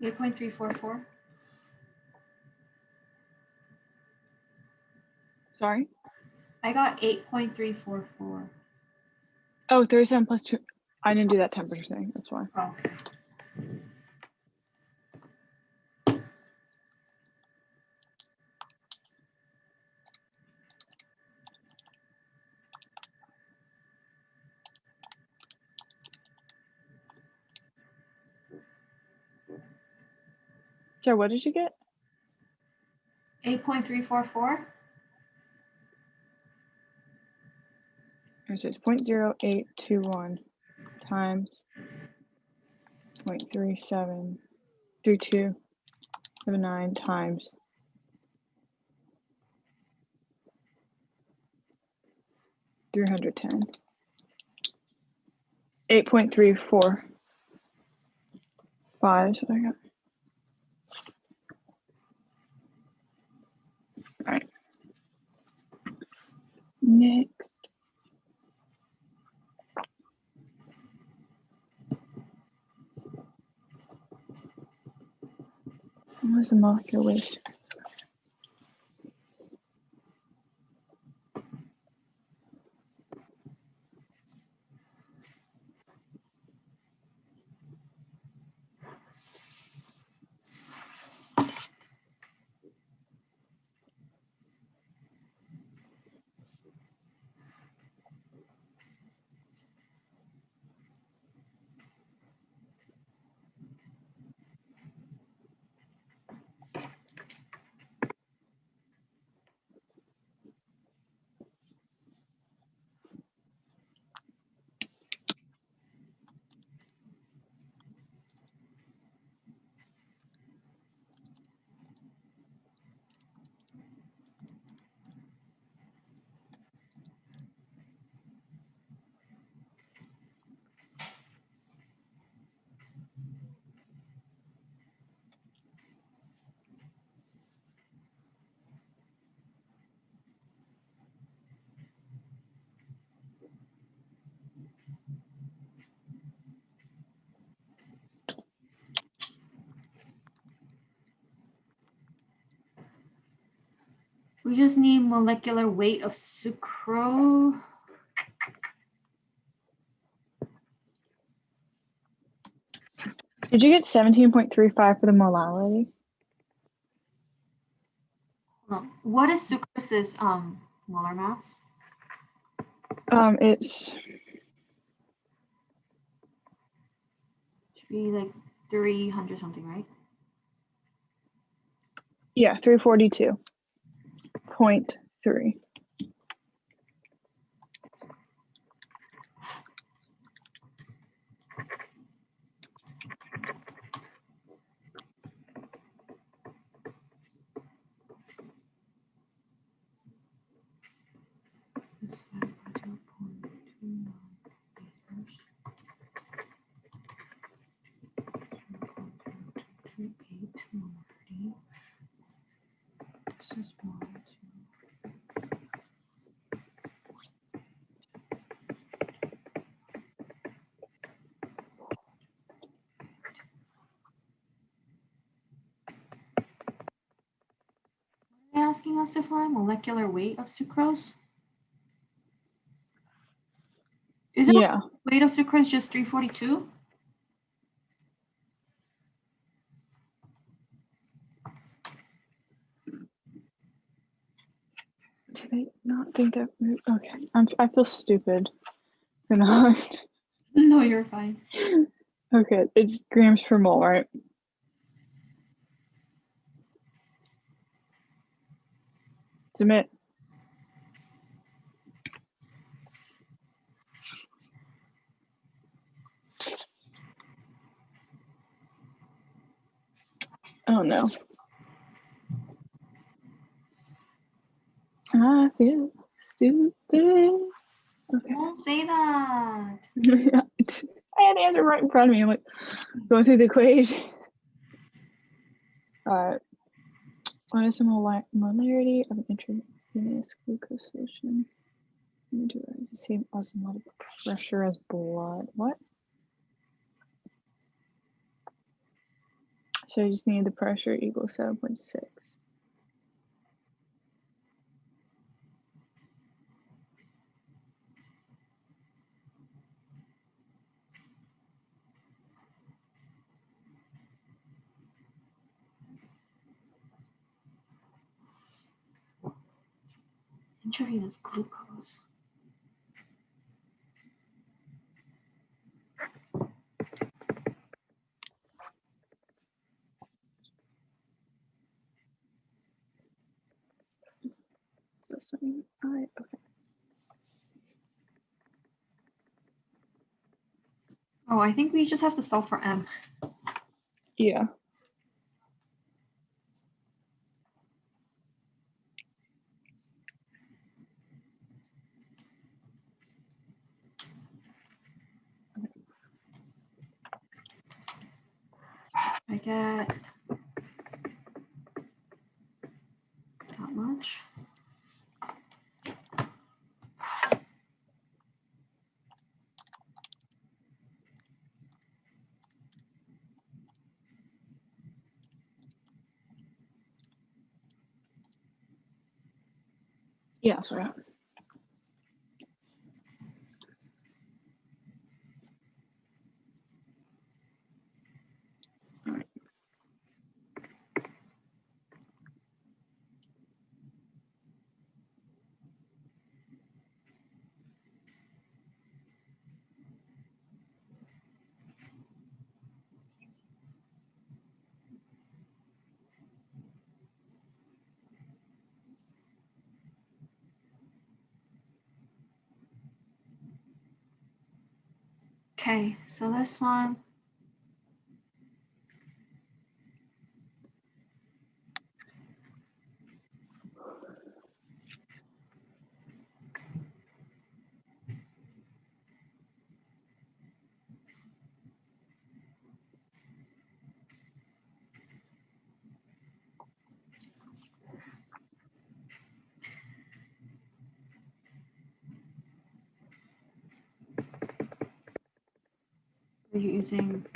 8.344. Sorry? I got 8.344. Oh, 37 plus 2. I didn't do that temperature thing. That's why. Oh, okay. So what did you get? 8.344. It says 0.0821 times 0.373279 times 310. 8.345 is what I got. All right. Next. What's the molecular weight? We just need molecular weight of sucrose. Did you get 17.35 for the molality? No. What is sucrose's molar mass? It's Should be like 300 something, right? yeah, 342.3. asking us to find? Molecular weight of sucrose? Isn't Yeah. the weight of sucrose just 342? Do they not think that? Okay, I feel stupid for not. No, you're fine. Okay, it's grams per mole, right? Submit. Oh no. I feel stupid. Okay. Don't say that. I had the answer right in front of me. I'm like going through the equation. What is the molarity of an intravenous glucose solution? The same osmotic pressure as blood. What? So I just need the pressure equals 7.6. Intravenous glucose. This one. All right. Okay. Oh, I think we just have to solve for M. Yeah. I get that much. Yeah, that's right. Okay, so this one. We're using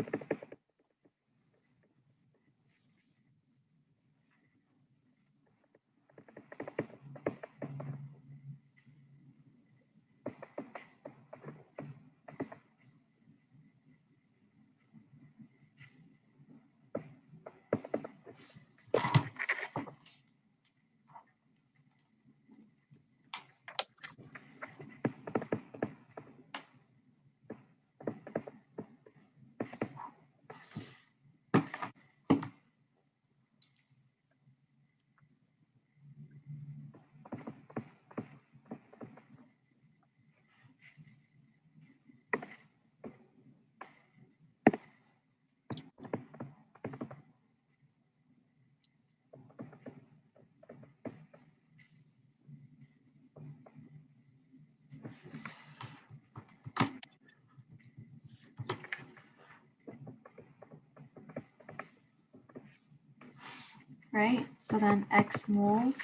right? So then X moles.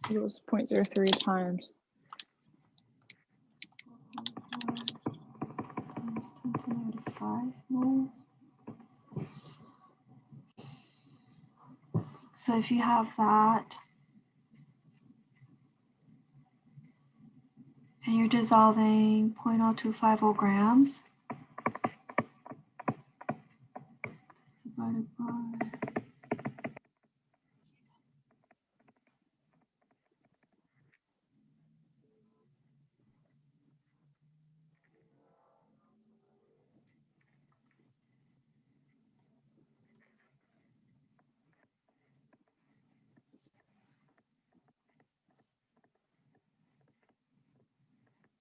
It was 0.03 times. 5 moles. So if you have that, and you're dissolving 0.0250 grams divided by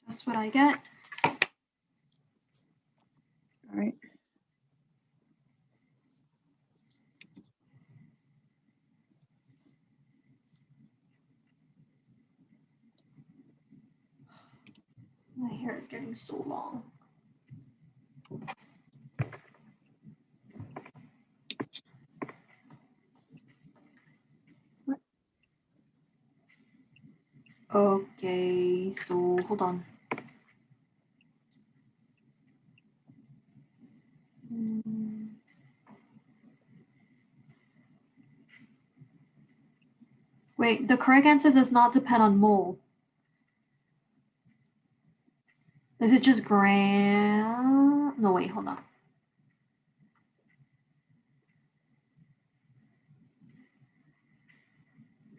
that's what I get. All right. My hair is getting so long. Okay, so hold on. Wait, the correct answer does not depend on mole. Is it just gram? No, wait, hold on.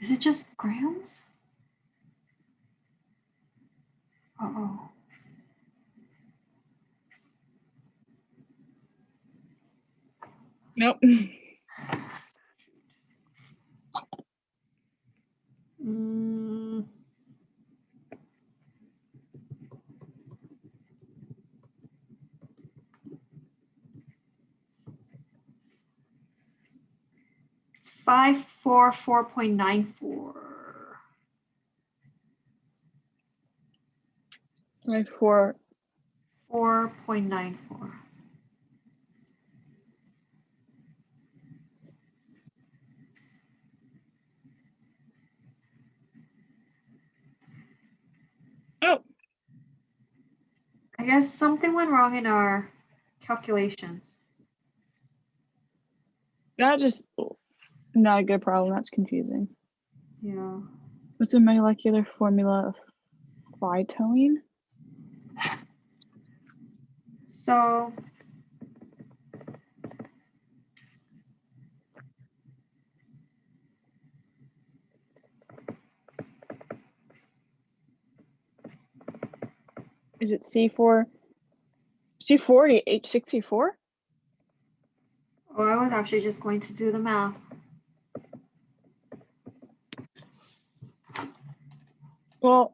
Is it just grams? Uh-oh. Nope. Mm. It's 544.94. Like 4. 4.94. Oh, I guess something went wrong in our calculations. that just not a good problem. That's confusing. Yeah. What's the molecular formula of phytoene? So Is it C4? C40, H64? oh, I was actually just going to do the math. Well,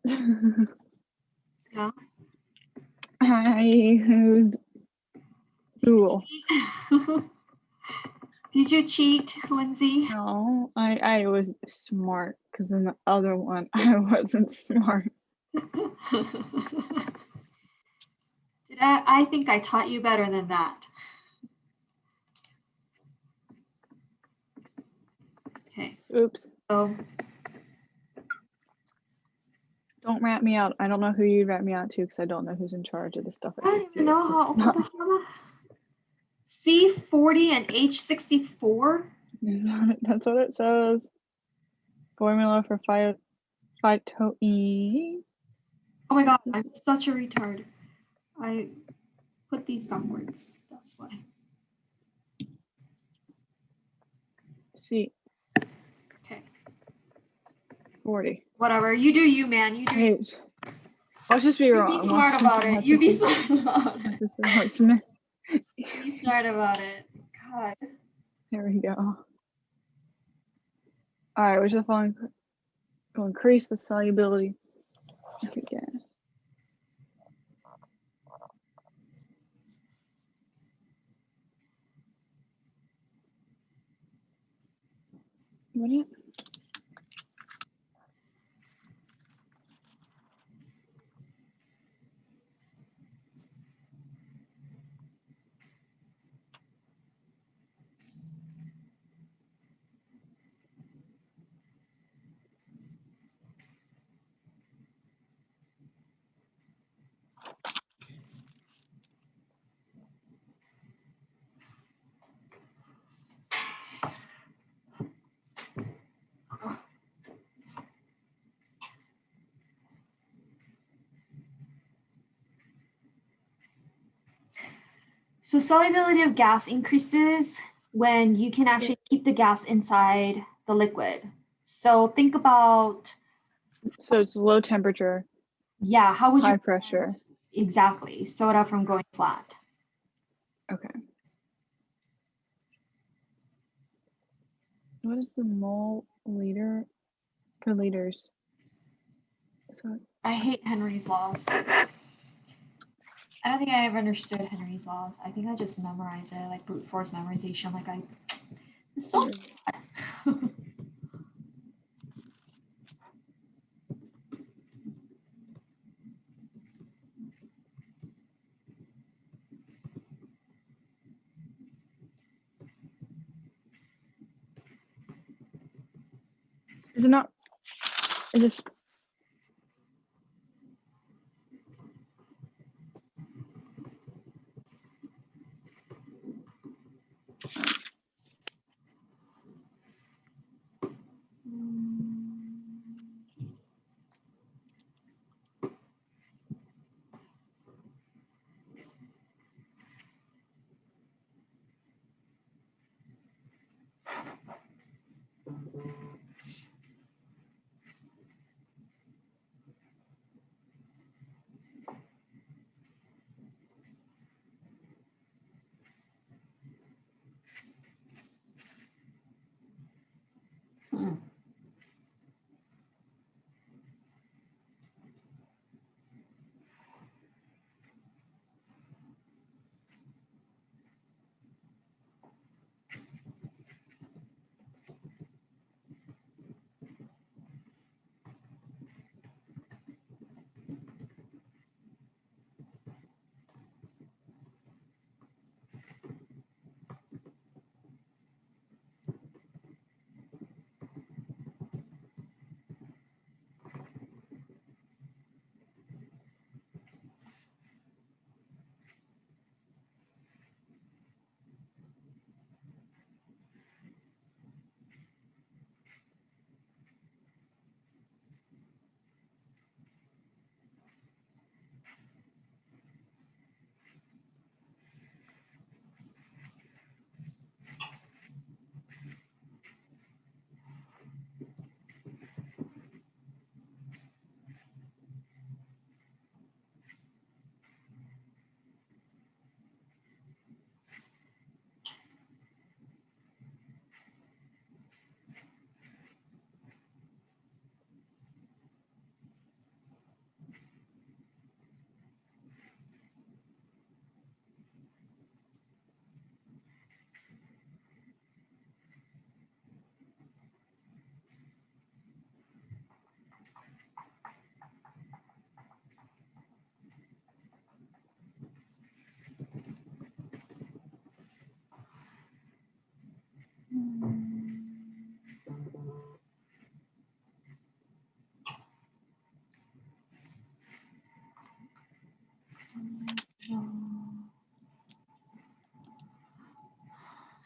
Yeah. I used Google. Did you cheat, Lindsay? No, I was smart because in the other one I wasn't smart. Did I think I taught you better than that. Okay. Oops. So Don't rat me out. I don't know who you'd rat me out to because I don't know who's in charge of the stuff I at don't even know HCA, so how what the hell. C40 and H64? that's what it says. Formula for phytoene. Oh my god, I'm such a retard. I put these backwards. That's why. C Okay. 40. Whatever. You do you, man. You do you. H. Let's just be You wrong. be smart about it. You be smart about Let's it. just say what's missing. Be smart about it. God. There we go. All right, which of the following will increase the solubility of the gas? What do you? So solubility of gas increases when you can actually keep the gas inside the liquid. So think about, So it's low temperature, yeah, how would high you pressure. exactly soda from going flat? Okay. What is the mole liter per liters? So I hate Henry's laws. I don't think I ever understood Henry's laws. I think I just memorize it, like brute force memorization. It's so sad. is it not? Is this?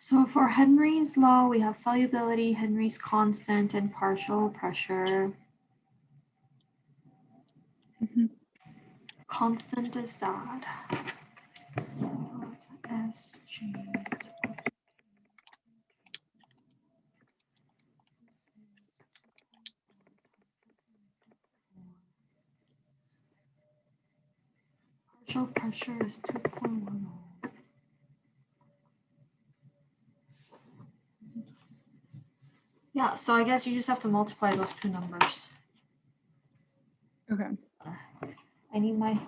So for Henry's law, we have solubility, Henry's constant, and partial pressure. Constant is that. SG. Partial pressure is 2.10. Yeah, so I guess you just have to multiply those two numbers. Okay. I need light.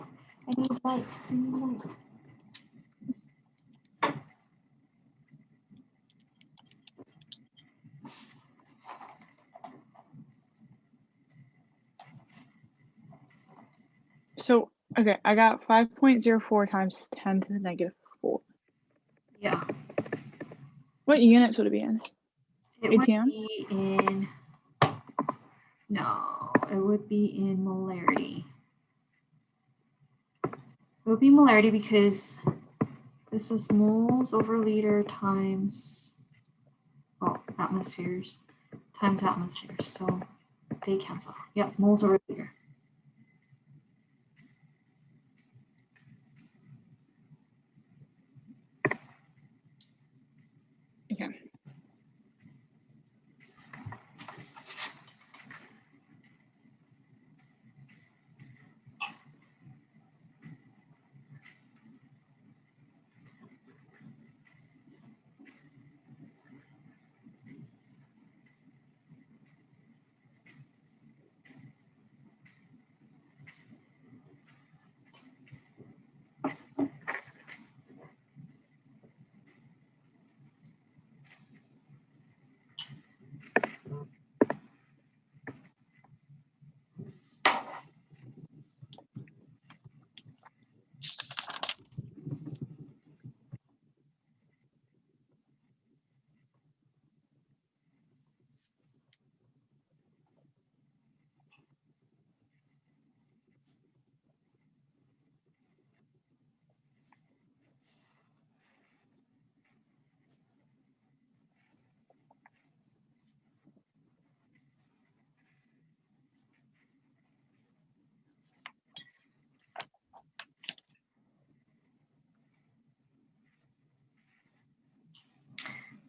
I need light. So okay, I got 5.04 times 10 to the negative 4. Yeah. What units would it be in? It would ATM? be in, no, it would be in molarity. It would be molarity because this was moles over liter times, atmospheres times atmospheres. So they cancel. Yep, moles over liter.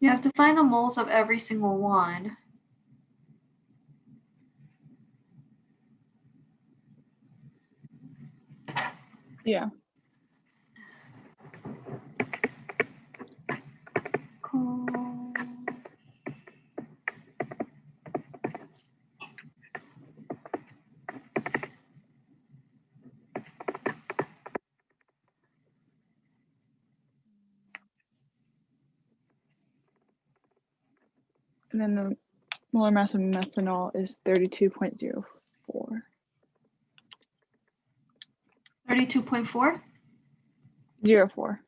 You have to find the moles of every single one. Yeah. Cool. And then the molar mass of methanol is 32.04. 32.4? 04.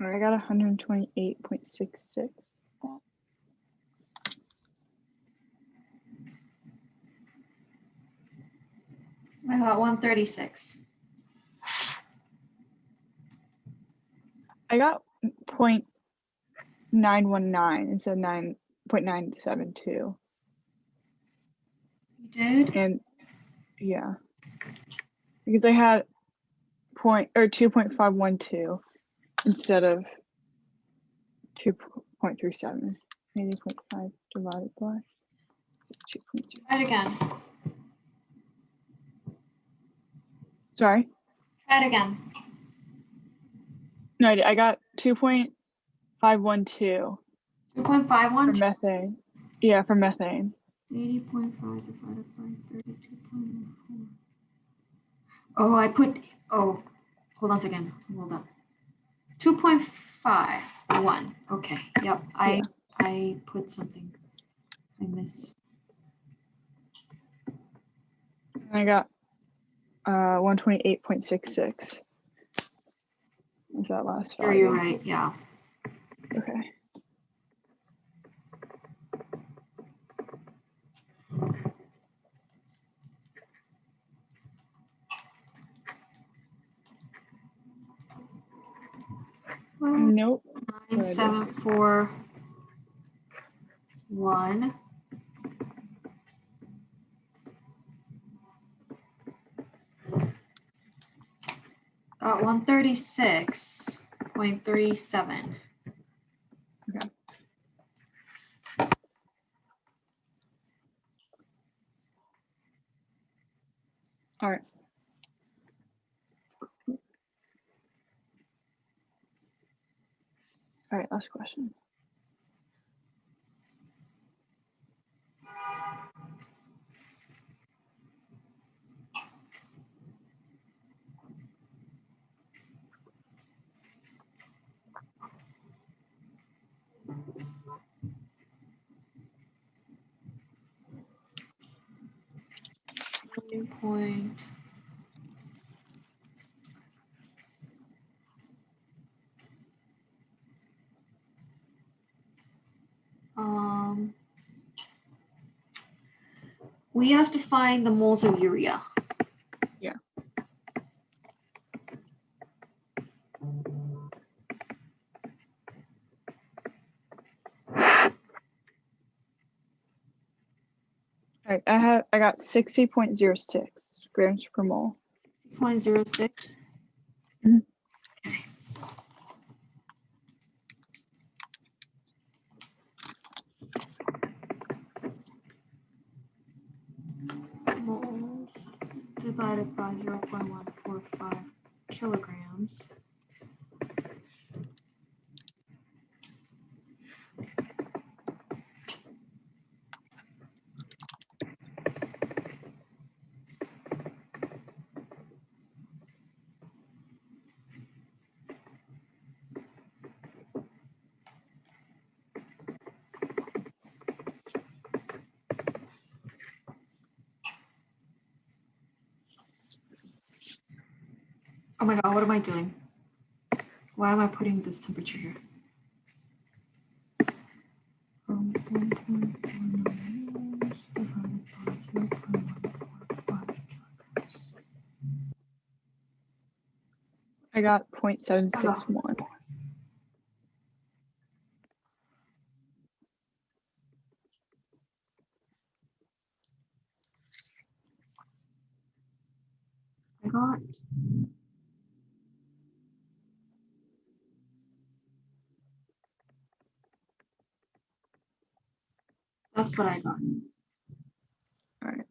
All right, I got 128.66. I got 136. I got 0.919 instead of 9.972. You did? And yeah, because I had 2.512 instead of 2.37. 80.5 divided by 2.0. Try it again. Sorry? Try it again. No, I got 2.512 for 2.51? methane. Yeah, for methane. 80.5 divided by 32.4. Oh, hold on a second. Hold on. 2.51. Okay. Yep. Yeah. I put something. I missed. I got 128.66. Is that last Sure, value? you're right. Yeah. Okay. Nope. 9741. Got 136.37. Okay. All right. All right, last question. Point. Um, We have to find the moles of urea. Yeah. All right, I got 60.06 grams per mole. 0.06. Mhm. Moles divided by 0.145 kilograms. Oh my god, what am I doing? Why am I putting this temperature here? 1.49 moles divided by 0.145 kilograms. I got 0.761. I got that's what I got. All right.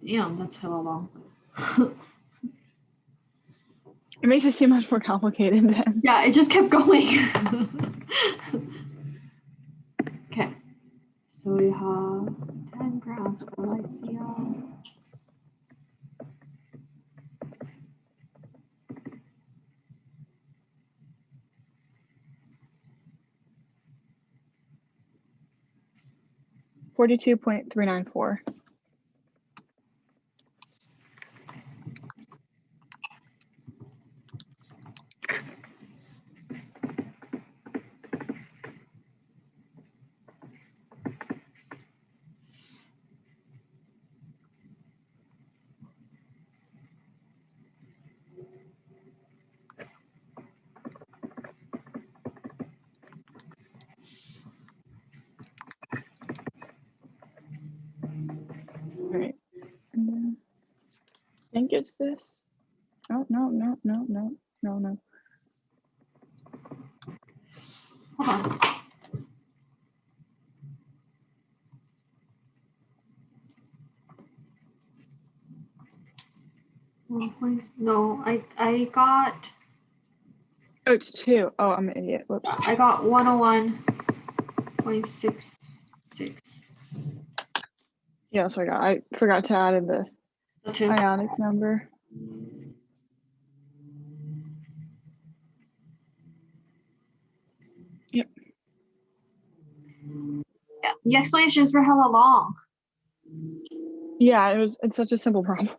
Damn, that's hella long. It makes it seem much more complicated then. Yeah, it just kept going. Okay, so we have 10 grams of ICL. $42.394. All right. And then I think it's this. Oh, no. Hold on. No, I got Oh, it's 2. Oh, I'm an idiot. Whoops. I got 101.66. Yeah, that's what I got. I forgot to add in the The two. ionic number. Yep. Yeah, the explanations were hella long. Yeah, it's such a simple problem.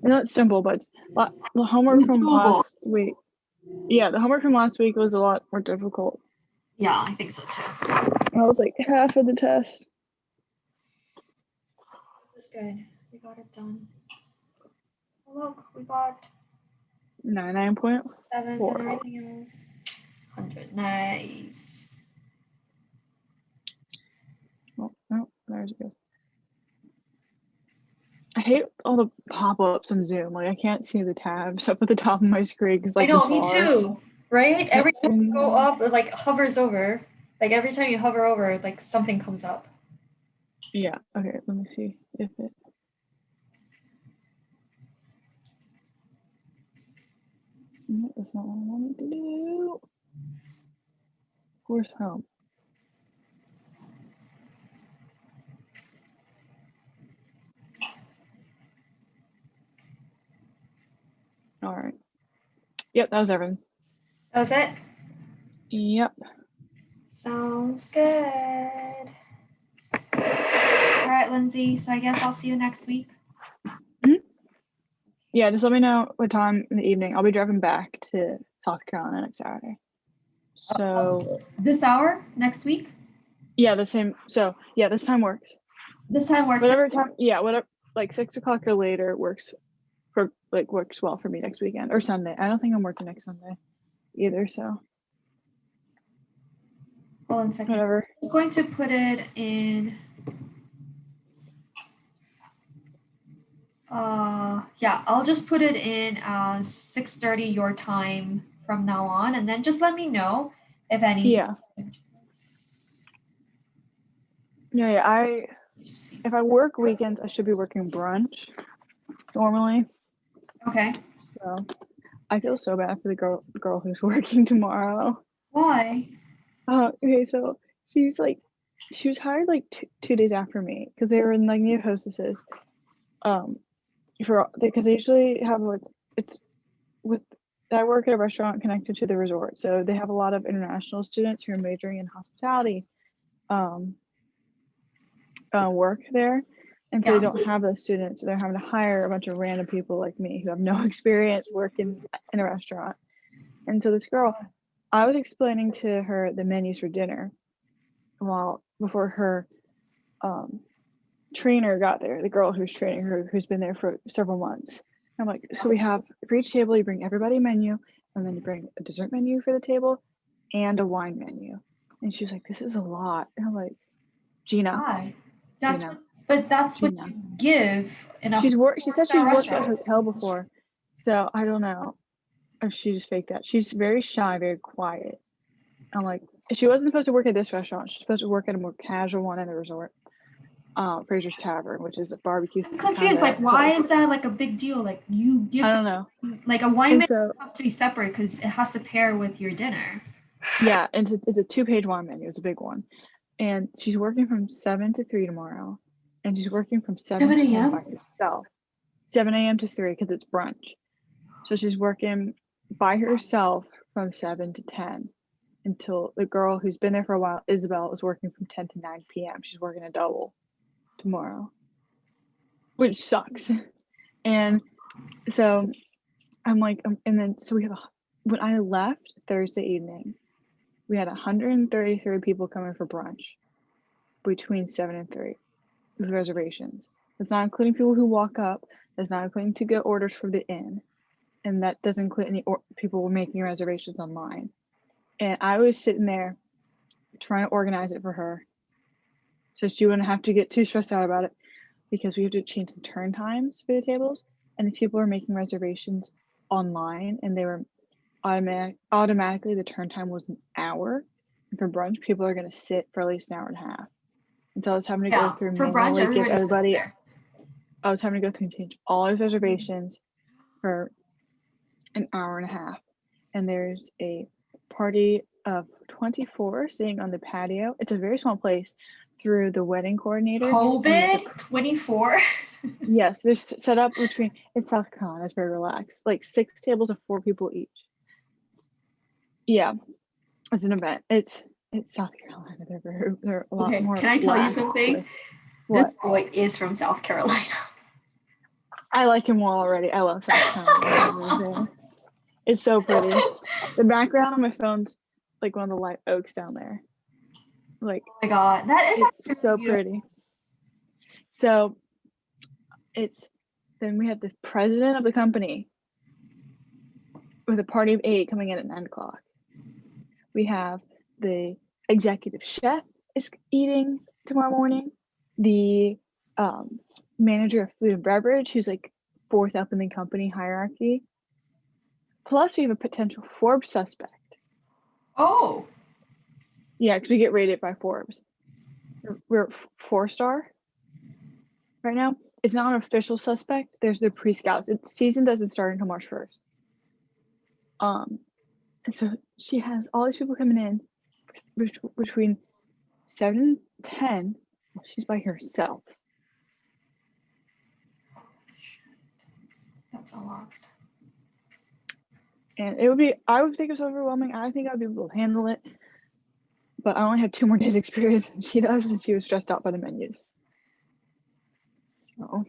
Not simple, but the homework It's from doable. last week. Yeah, the homework from last week was a lot more difficult. Yeah, I think so too. That was like half of the test. This is good. We got it done. Oh, look, we got 99.4. 7s and everything else. 100. Nice. Oh, there's it. I hate all the pop-ups on Zoom. Like I can't see the tabs up at the top of my screen because like I know, the me bar. too. Right? Every That's time you in go there. up, it like hovers over. Like every time you hover over, like something comes up. Yeah. Okay. Let me see if it. No, that's not what I wanted to do. Force home. All right. Yep, that was everything. That was it? Yep. Sounds good. All right, Lindsay. So I guess I'll see you next week. Mhm. Yeah, just let me know what time in the evening. I'll be driving back to South Carolina next Saturday. So This hour next week. yeah, the same. So yeah, this time works. This time works. Whatever time. Yeah, whatever. Like 6 o'clock or later works works well for me next weekend or Sunday. I don't think I'm working next Sunday either. So Hold on a second. whatever. I'm going to put it in. Yeah, I'll just put it in 6:30 your time from now on, and then just let me know if any. Yeah. Yeah. If I work weekends, I should be working brunch normally. Okay. So I feel so bad for the girl who's working tomorrow. Why? Okay, so she was hired like 2 days after me because they were in like new hostesses. Because they usually have it's with I work at a restaurant connected to the resort, so they have a lot of international students who are majoring in hospitality work there, and so Yeah. they don't have those students, so they're having to hire a bunch of random people like me who have no experience working in a restaurant. And so this girl, I was explaining to her the menus for dinner before her trainer got there, the girl who's training her, who's been there for several months. I'm like, so we have for each table, you bring everybody a menu, and then you bring a dessert menu for the table and a wine menu. And she was like, this is a lot. And I'm like, Gina. Why? Gina. That's what Gina. you give in a She said she's worked at a restaurant. hotel before. So I don't know if she just faked that. She's very shy, very quiet. I'm like, she wasn't supposed to work at this restaurant. She's supposed to work at a more casual one in the resort. Fraser's Tavern, which is a barbecue. I'm confused. Like, why is that like a big deal? Like, you give. I don't know. Like a wine menu So, has to be separate because it has to pair with your dinner. yeah, and it's a 2-page wine menu. It's a big one, and she's working from 7 to 3 tomorrow, and she's working from 7 to 10 by herself. 7 a.m. to 3 because it's brunch. So she's working by herself from 7 to 10 until the girl who's been there for a while, Isabel, is working from 10 to 9 p.m. She's working a double tomorrow, which sucks. And so I'm like, and then so we have when I left Thursday evening, we had 133 people coming for brunch between 7 and 3 with reservations. That's not including people who walk up. That's not including to get orders for the inn. And that doesn't include any people making reservations online. And I was sitting there trying to organize it for her so she wouldn't have to get too stressed out about it, because we have to change the turn times for the tables. And if people are making reservations online and they were automatically the turn time was an hour, and for brunch people are going to sit for at least an hour and a half. And so I was having to go through for brunch, manually give everybody. There. I was having to go through and change all those reservations for an hour and a half. And there's a party of 24 sitting on the patio. It's a very small place through the wedding coordinator. COVID 24. Yes, they're set up between, it's South Carolina, it's very relaxed, like 6 tables of 4 people each. Yeah, it's an event. It's South Carolina. They're a lot more. Can I tell you something? What? This boy is from South Carolina. I like him well already. I love South Carolina. It's so pretty. The background on my phone's like one of the light oaks down there. Like, oh my god, that is it's so pretty. So then we have the president of the company with a party of 8 coming in at 9 o'clock. We have the executive chef is eating tomorrow morning. The manager of food and beverage, who's like 4th up in the company hierarchy. Plus, we have a potential Forbes suspect. Oh. Yeah, because we get rated by Forbes. We're 4-star right now. It's not an official suspect. There's the pre-scouts. Its season doesn't start until March 1st. And so she has all these people coming in between 7 and 10. She's by herself. That's a lot. And I would think it's overwhelming. I think I'd be able to handle it. But I only have 2 more days experience than she does, and she was stressed out by the menus. So.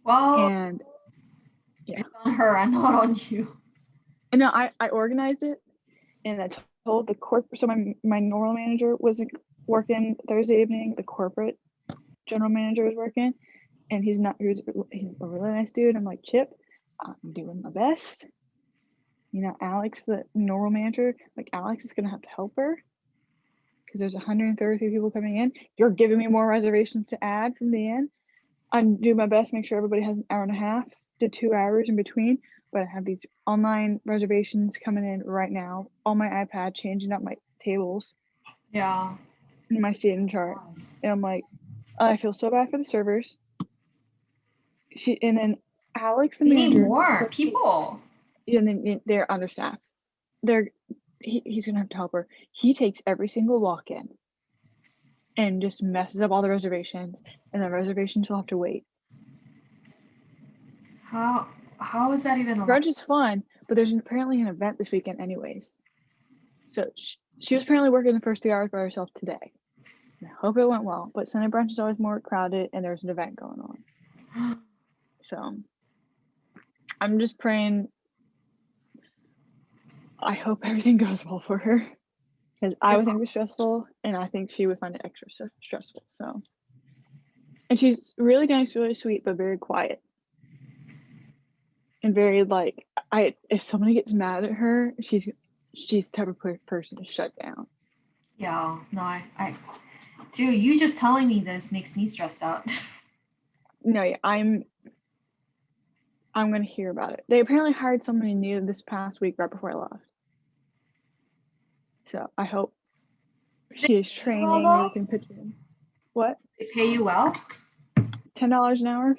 Well. And Yeah. It's on her and not on you. And no, I organized it, and I told the corporate. So my normal manager was working Thursday evening. The corporate general manager was working, and he's a really nice dude. I'm like, Chip, I'm doing my best. You know, Alex, the normal manager, like Alex is gonna have to help her because there's 133 people coming in. You're giving me more reservations to add from the end. I'm doing my best to make sure everybody has an hour and a half to 2 hours in between. But I have these online reservations coming in right now on my iPad, changing up my tables Yeah. in my seating chart. And I'm like, I feel so bad for the servers. And then Alex, the We need manager, more people. and then they're understaffed. He's gonna have to help her. He takes every single walk-in and just messes up all the reservations, and the reservations will have to wait. How is that even allowed? Brunch is fun, but there's apparently an event this weekend anyways. So she was apparently working the first 3 hours by herself today. I hope it went well, but Sunday brunch is always more crowded and there's an event going on. So I'm just praying. I hope everything goes well for her, because I would think it was stressful, and I think she would find it extra stressful. So, and she's really nice, really sweet, but very quiet, and very like if somebody gets mad at her, she's the type of person to shut down. Yeah, no, I dude, you just telling me this makes me stressed out. No, yeah, I'm gonna hear about it. They apparently hired somebody new this past week right before I left. So I hope she is training and we can pitch in. What? They pay you well? $10 an hour,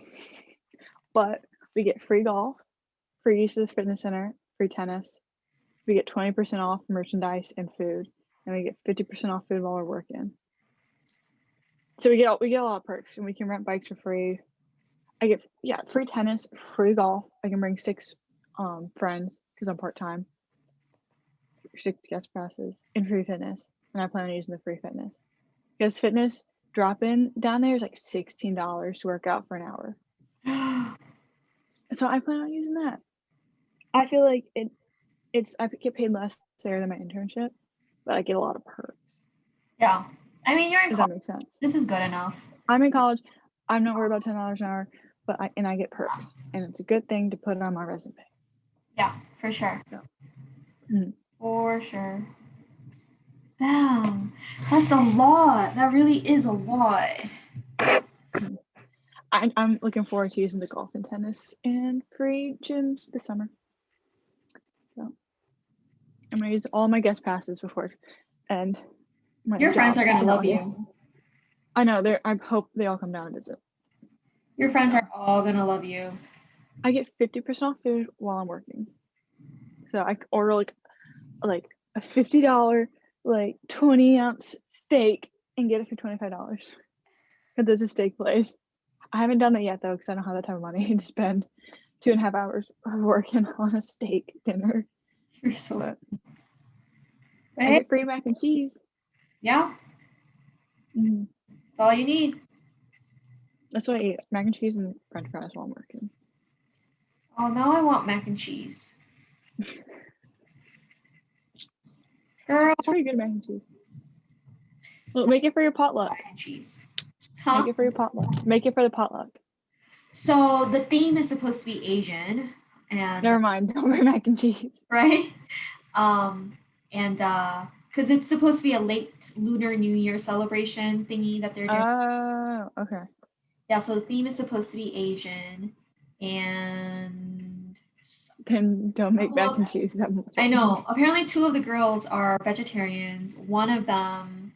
but we get free golf, free use of the fitness center, free tennis. We get 20% off merchandise and food, and we get 50% off food while we're working. So we get a lot of perks, and we can rent bikes for free. I get free tennis, free golf. I can bring 6 friends because I'm part-time. 6 guest passes and free fitness, and I plan on using the free fitness because fitness drop-in down there is like $16 to work out for an hour. So I plan on using that. I feel like I get paid less there than my internship, but I get a lot of perks. Yeah. I mean, you're in Does college. that make sense? This is good enough. I'm in college. I'm not worried about $10 an hour, but I get perks, and it's a good thing to put on my resume. Yeah, for sure. So, For sure. Damn, that's a lot. That really is a lot. I'm looking forward to using the golf and tennis and free gyms this summer. So I'm gonna use all my guest passes before, and your friends are gonna love you. I know. I hope they all come down and visit. Your friends are all gonna love you. I get 50% off food while I'm working, so I order like a $50 like 20-ounce steak and get it for $25 because there's a steak place. I haven't done that yet though because I don't have that type of money to spend 2.5 hours working on a steak dinner. You're so but I get free mac and cheese. Yeah. Mm-hmm. That's all you need. That's what I eat. Mac and cheese and french fries while I'm working. Oh, now I want mac and cheese. Girl. It's pretty good mac and cheese. Well, make it for your potluck. Mac and cheese. Huh? Make it for your potluck. Make it for the potluck. So the theme is supposed to be Asian, and never mind. Don't bring mac and cheese. Right? And because it's supposed to be a late Lunar New Year celebration thingy that they're doing. Oh, okay. Yeah, so the theme is supposed to be Asian, and then don't make mac and cheese. I know. Apparently, 2 of the girls are vegetarians. One of them,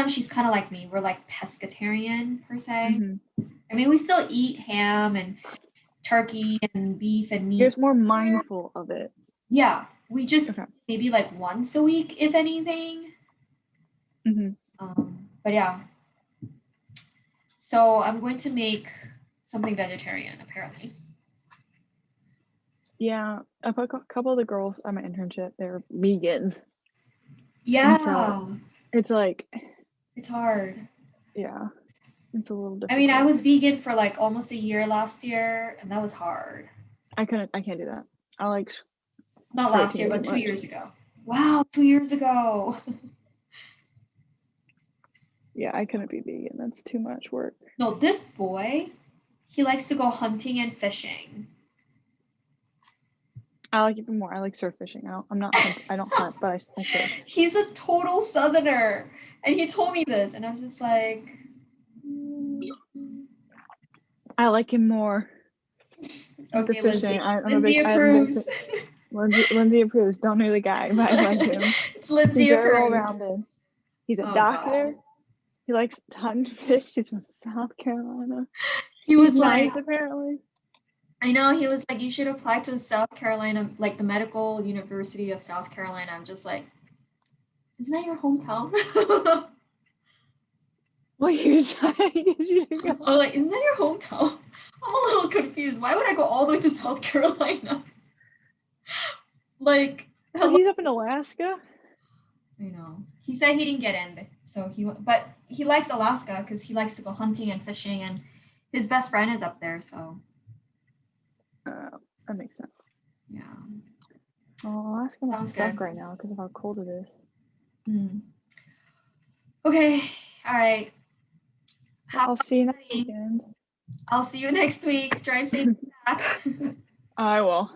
she's kind of like me. We're like pescatarian per se. Mm-hmm. I mean, we still eat ham and turkey and beef and meat. You're more mindful of it. Yeah, we just maybe like once a week, if anything. Mm-hmm. But yeah. So I'm going to make something vegetarian, apparently. Yeah, a couple of the girls at my internship, they're vegans. Yeah. So it's like... It's hard. Yeah. It's a little difficult. I mean, I was vegan for like almost a year last year, and that was hard. I can't do that. I like Not last year, protein but too 2 much. years ago. Wow, 2 years ago. Yeah, I couldn't be vegan. That's too much work. No, this boy, he likes to go hunting and fishing. I like even more. I like surf fishing. I don't hunt, but I surf. He's a total southerner, and he told me this, and I'm just like, I like him more. With the okay, fishing. Lindsay approves. Lindsay approves. Don't know the guy, but I like him. It's Lindsay He's very well approved. rounded. He's a Oh, doctor. God. He likes to hunt and fish. He's from South Carolina. He was He's nice, like, apparently. I know, he was like, you should apply to South Carolina, like the Medical University of South Carolina. I'm just like, isn't that your hometown? What you trying to get you to go? I'm like, isn't that your hometown? I'm a little confused. Why would I go all the way to South Carolina? Like, But he's up in Alaska. I know. He said he didn't get in, but he likes Alaska because he likes to go hunting and fishing, and his best friend is up there. So That makes sense. yeah. Oh, Alaska must Sounds suck good. right now because of how cold it is. Okay. All right. I'll see you next weekend. I'll see you next week. Drive safe back. I will.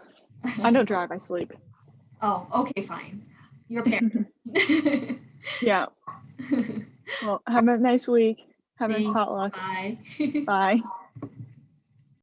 I don't drive. I sleep. Oh, okay, fine. Your parent. Yeah. Well, have a nice week. Have a nice Thanks. potluck. Bye. Bye.